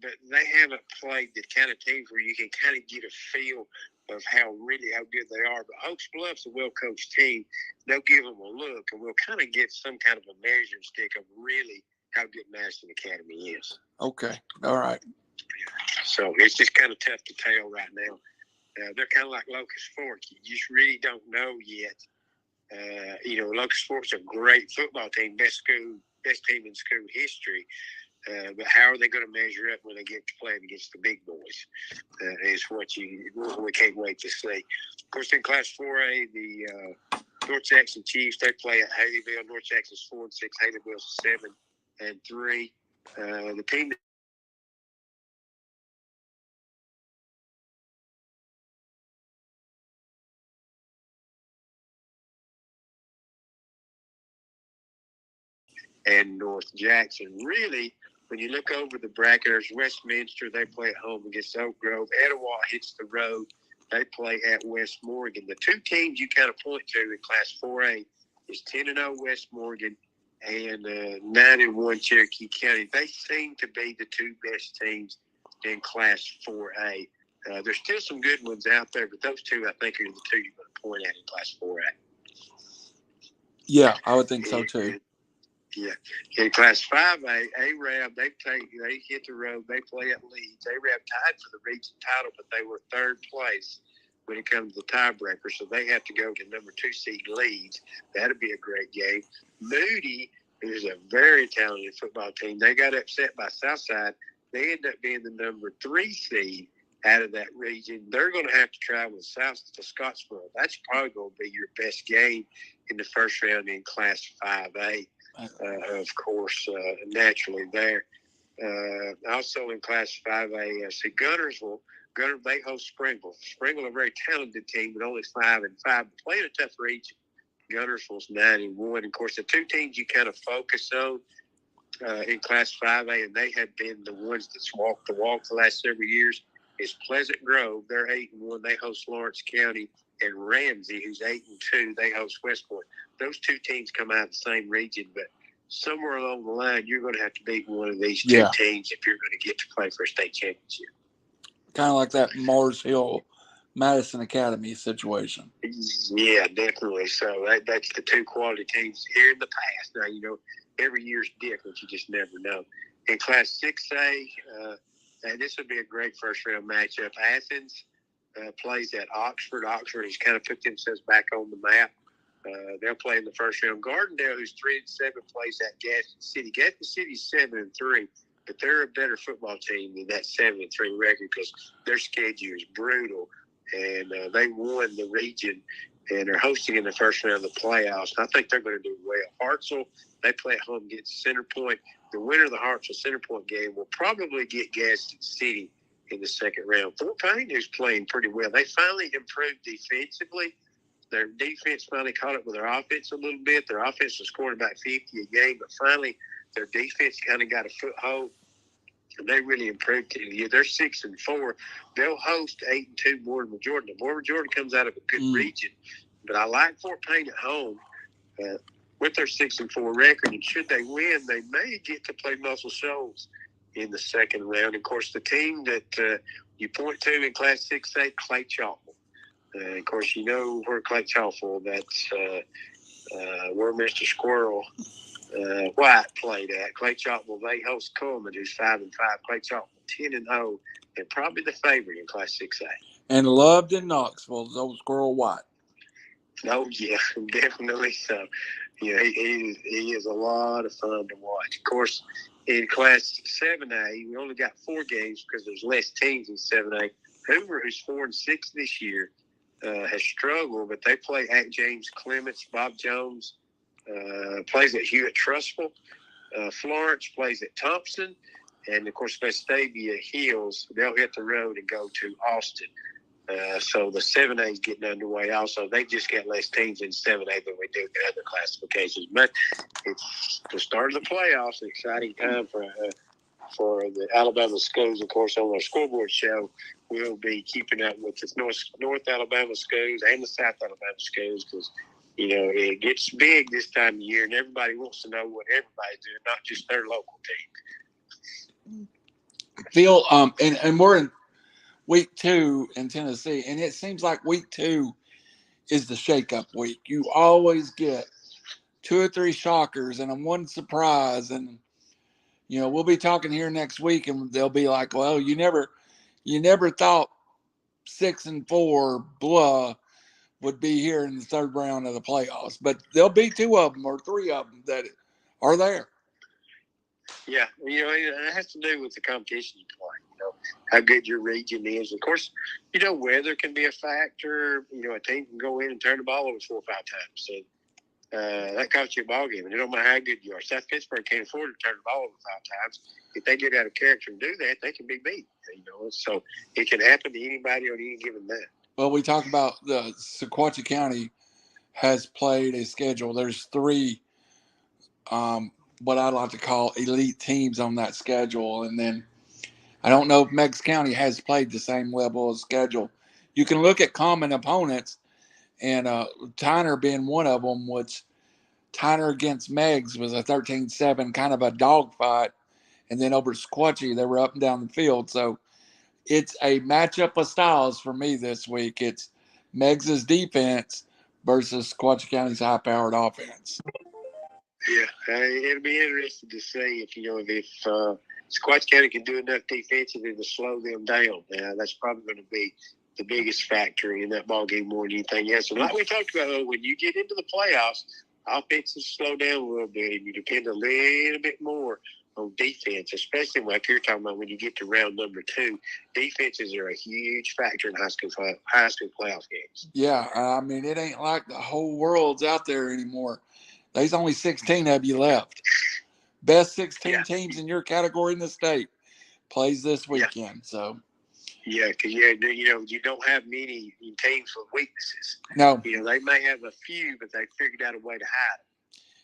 but they haven't played the kind of teams where you can kind of get a feel of how good they are. But Hoax Bluff's a well-coached team. They'll give them a look, and we'll kind of get some kind of a measuring stick of really how good Madison Academy is. Okay. All right. So it's just kind of tough to tell right now. They're kind of like Locust Fork. You just really don't know yet. Locust Fork's a great football team, best team in school history. But how are they going to measure up when they get to playing against the big boys? Is what we can't wait to see. Of course, in Class 4A, the North Jackson Chiefs, they play at Haleyville. North Jackson's 4-6, Haleyville's 7-3. The team and North Jackson. Really, when you look over the bracket, there's Westminster. They play at home against Oak Grove. Etowah hits the road. They play at West Morgan. The two teams you kind of point to in Class 4A is 10-0 West Morgan and 9-1 Cherokee County. They seem to be the two best teams in Class 4A. There's still some good ones out there, but those two, I think, are the two you're going to point at in Class 4A. Yeah, I would think so too. Yeah. In Class 5A, Arab, they hit the road. They play at Leeds. Arab tied for the region title, but they were third place when it comes to the tiebreaker, so they have to go to number 2 seed Leeds. That'll be a great game. Moody is a very talented football team. They got upset by Southside. They end up being the number 3 seed out of that region. They're going to have to travel south to Scottsboro. That's probably going to be your best game in the first round in Class 5A. Of course, naturally there. Also in Class 5A, see Guntersville. They host Springle. Springle, a very talented team, but only 5-5. But playing a tough region. Guntersville's 9-1. Of course, the two teams you kind of focus on in Class 5A, and they have been the ones that's walked the walk the last several years, is Pleasant Grove. They're 8-1. They host Lawrence County. And Ramsey, who's 8-2, they host West Point. Those two teams come out of the same region, but somewhere along the line, you're going to have to beat one of these two teams if you're going to get to play for a state championship. Kind of like that Mars Hill, Madison Academy situation. Yeah, definitely. So that's the two quality teams here in the past. Now, every year's different. You just never know. In Class 6A, this would be a great first-round matchup. Athens plays at Oxford. Oxford has kind of put themselves back on the map. They'll play in the first round. Gardendale, who's 3-7, plays at Gaston City. Gaston City's 7-3, but they're a better football team than that 7-3 record because their schedule is brutal. And they won the region and are hosting in the first round of the playoffs. I think they're going to do well. Hartselle, they play at home against Center Point. The winner of the Hartselle Center Point game will probably get Gaston City in the second round. Fort Payne, who's playing pretty well. They finally improved defensively. Their defense finally caught up with their offense a little bit. Their offense was scoring about 50 a game, but finally their defense kind of got a foothold, and they really improved in the year. They're 6-4. They'll host 8-2 Mortimer Jordan. Mortimer Jordan comes out of a good region, but I like Fort Payne at home with their 6-4 record, and should they win, they may get to play Muscle Shoals in the second round. Of course, the team that you point to in Class 6A, Clay Chalkville. Of course, you know where Clay Chalkville, that's where Mr. Squirrel White played at. Clay Chalkville, they host Coleman, who's 5-5. Clay Chalkville 10-0, and probably the favorite in Class 6A. And loved in Knoxville, old Squirrel White. Oh, yeah, definitely so. Yeah, he is a lot of fun to watch. Of course, in Class 7A, we only got 4 games because there's less teams in 7A. Hoover, who's 4-6 this year, has struggled, but they play at James Clements. Bob Jones plays at Hewitt Trustful. Florence plays at Thompson. And, of course, Vestavia Hills, they'll hit the road and go to Austin. So the 7A is getting underway also. They just got less teams in 7A than we do in other classifications. But it's the start of the playoffs, an exciting time for the Alabama schools. Of course, on our scoreboard show, we'll be keeping up with the North Alabama schools and the South Alabama schools because, it gets big this time of year, and everybody wants to know what everybody's doing, not just their local team. Phil, and we're in week 2 in Tennessee, and it seems like week 2 is the shake-up week. You always get 2 or 3 shockers and one surprise, and we'll be talking here next week, and they'll be like, "Well, you never thought 6-4 blah would be here in the third round of the playoffs," but there'll be 2 of them or 3 of them that are there. Yeah, it has to do with the competition you play. How good your region is. Of course, weather can be a factor. A team can go in and turn the ball over 4 or 5 times. So that costs you a ball game. And it don't matter how good you are. South Pittsburgh can't afford to turn the ball over 5 times. If they get out of character and do that, they can be beat. So it can happen to anybody on any given night. Well, we talk about the Sequatchie County has played a schedule. There's 3 what I'd like to call elite teams on that schedule. And then I don't know if Meigs County has played the same level of schedule. You can look at common opponents, and Tyner being one of them, which Tyner against Meigs was a 13-7, kind of a dogfight. And then over Sequatchie, they were up and down the field. So it's a matchup of styles for me this week. It's Meigs' defense versus Sequatchie County's high-powered offense. Yeah, it'll be interesting to see if Sequatchie County can do enough defensively to slow them down. That's probably going to be the biggest factor in that ball game more than anything else. And like we talked about, when you get into the playoffs, offenses slow down a little bit, and you depend a little bit more on defense, especially like you're talking about when you get to round number 2. Defenses are a huge factor in high school playoff games. Yeah, I mean, it ain't like the whole world's out there anymore. There's only 16 of you left. Best 16 teams in your category in the state plays this weekend. So. Yeah, because you don't have many teams with weaknesses. No. They may have a few, but they figured out a way to hide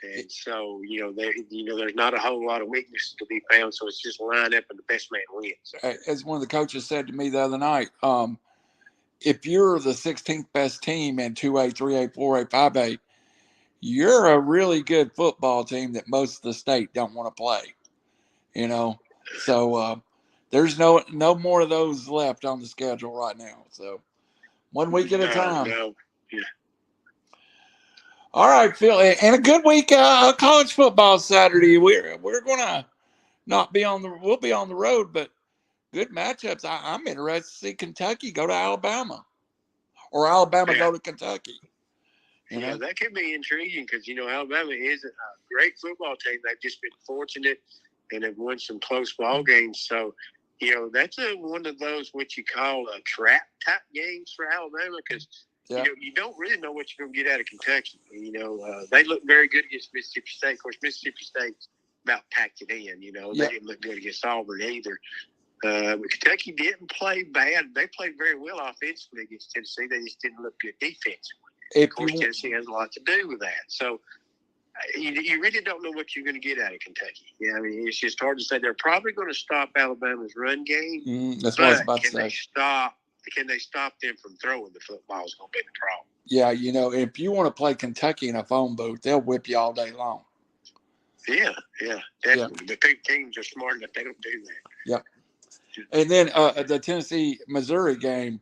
them. And so, there's not a whole lot of weaknesses to be found. So it's just line up and the best man wins. As one of the coaches said to me the other night, if you're the 16th best team in 2A, 3A, 4A, 5A, you're a really good football team that most of the state don't want to play. So there's no more of those left on the schedule right now. So 1 week at a time. No. Yeah. All right, Phil, and a good week of college football Saturday. We're gonna not be we'll be on the road, but good matchups. I'm interested to see Kentucky go to Alabama, or Alabama go to Kentucky. That could be intriguing because Alabama is a great football team. They've just been fortunate and have won some close ball games. So that's one of those what you call a trap type games for Alabama because you don't really know what you're going to get out of Kentucky. They look very good against Mississippi State. Of course, Mississippi State's about packed it in. They didn't look good against Auburn either. But Kentucky didn't play bad. They played very well offensively against Tennessee. They just didn't look good defensively. Of course, Tennessee has a lot to do with that. So you really don't know what you're going to get out of Kentucky. It's just hard to say. They're probably going to stop Alabama's run game. That's what I was about to say. Can they stop them from throwing the football is going to be the problem. Yeah, if you want to play Kentucky in a phone booth, they'll whip you all day long. Yeah, definitely. The big teams are smart enough. They don't do that. Yep. And then the Tennessee-Missouri game,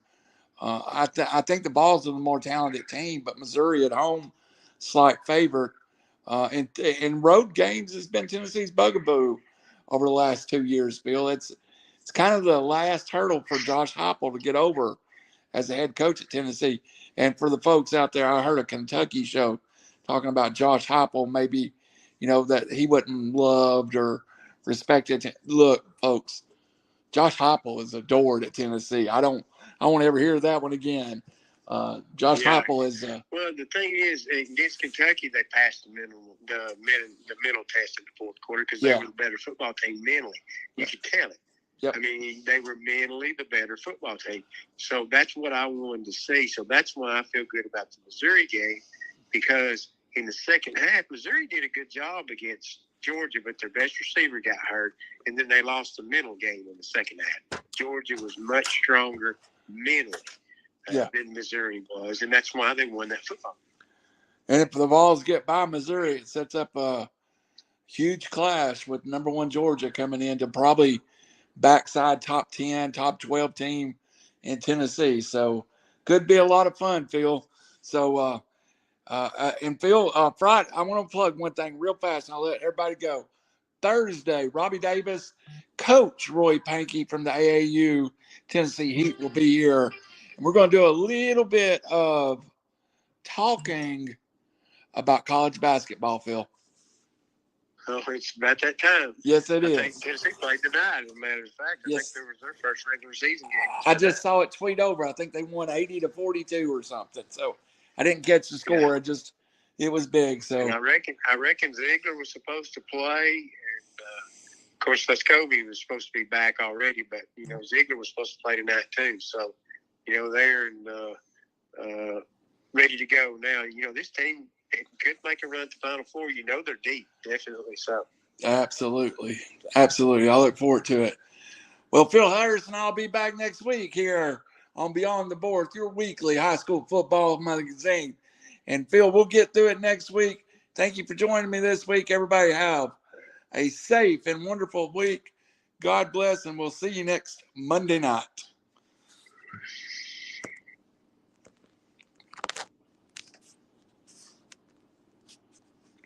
I think the Vols are the more talented team, but Missouri at home, slight favorite. In road games has been Tennessee's bugaboo over the last 2 years, Phil. It's kind of the last hurdle for Josh Heupel to get over as a head coach at Tennessee. And for the folks out there, I heard a Kentucky show talking about Josh Heupel, maybe, that he wasn't loved or respected. Look, folks, Josh Heupel is adored at Tennessee. I won't ever hear that one again. Josh Heupel is. Well, the thing is, against Kentucky, they passed the mental test in the fourth quarter because they were the better football team mentally. You could tell it. Yep. They were mentally the better football team. So that's what I wanted to see. So that's why I feel good about the Missouri game because in the second half, Missouri did a good job against Georgia, but their best receiver got hurt, and then they lost the mental game in the second half. Georgia was much stronger mentally than Missouri was, and that's why they won that football. And if the Vols get by Missouri, it sets up a huge clash with number 1 Georgia coming in to probably backside top 10, top 12 team in Tennessee. So could be a lot of fun, Phil. So, and Phil, Friday, I want to plug one thing real fast, and I'll let everybody go. Thursday, Robbie Davis, Coach Roy Pankey from the AAU Tennessee Heat will be here. And we're going to do a little bit of talking about college basketball, Phil. Oh, it's about that time. Yes, it is. I think Tennessee played tonight, as a matter of fact. I think there was their first regular season game. I just saw it tweet over. I think they won 80-42 or something. So I didn't catch the score. Yeah. It was big. So and I reckon Ziegler was supposed to play, and of course Lescovy was supposed to be back already, but Ziegler was supposed to play tonight too. So they're ready to go now. This team could make a run to Final Four. They're deep, definitely so. Absolutely. I look forward to it. Well, Phil Harris and I'll be back next week here on Beyond the Board, your weekly high school football magazine. And Phil, we'll get through it next week. Thank you for joining me this week. Everybody have a safe and wonderful week. God bless, and we'll see you next Monday night.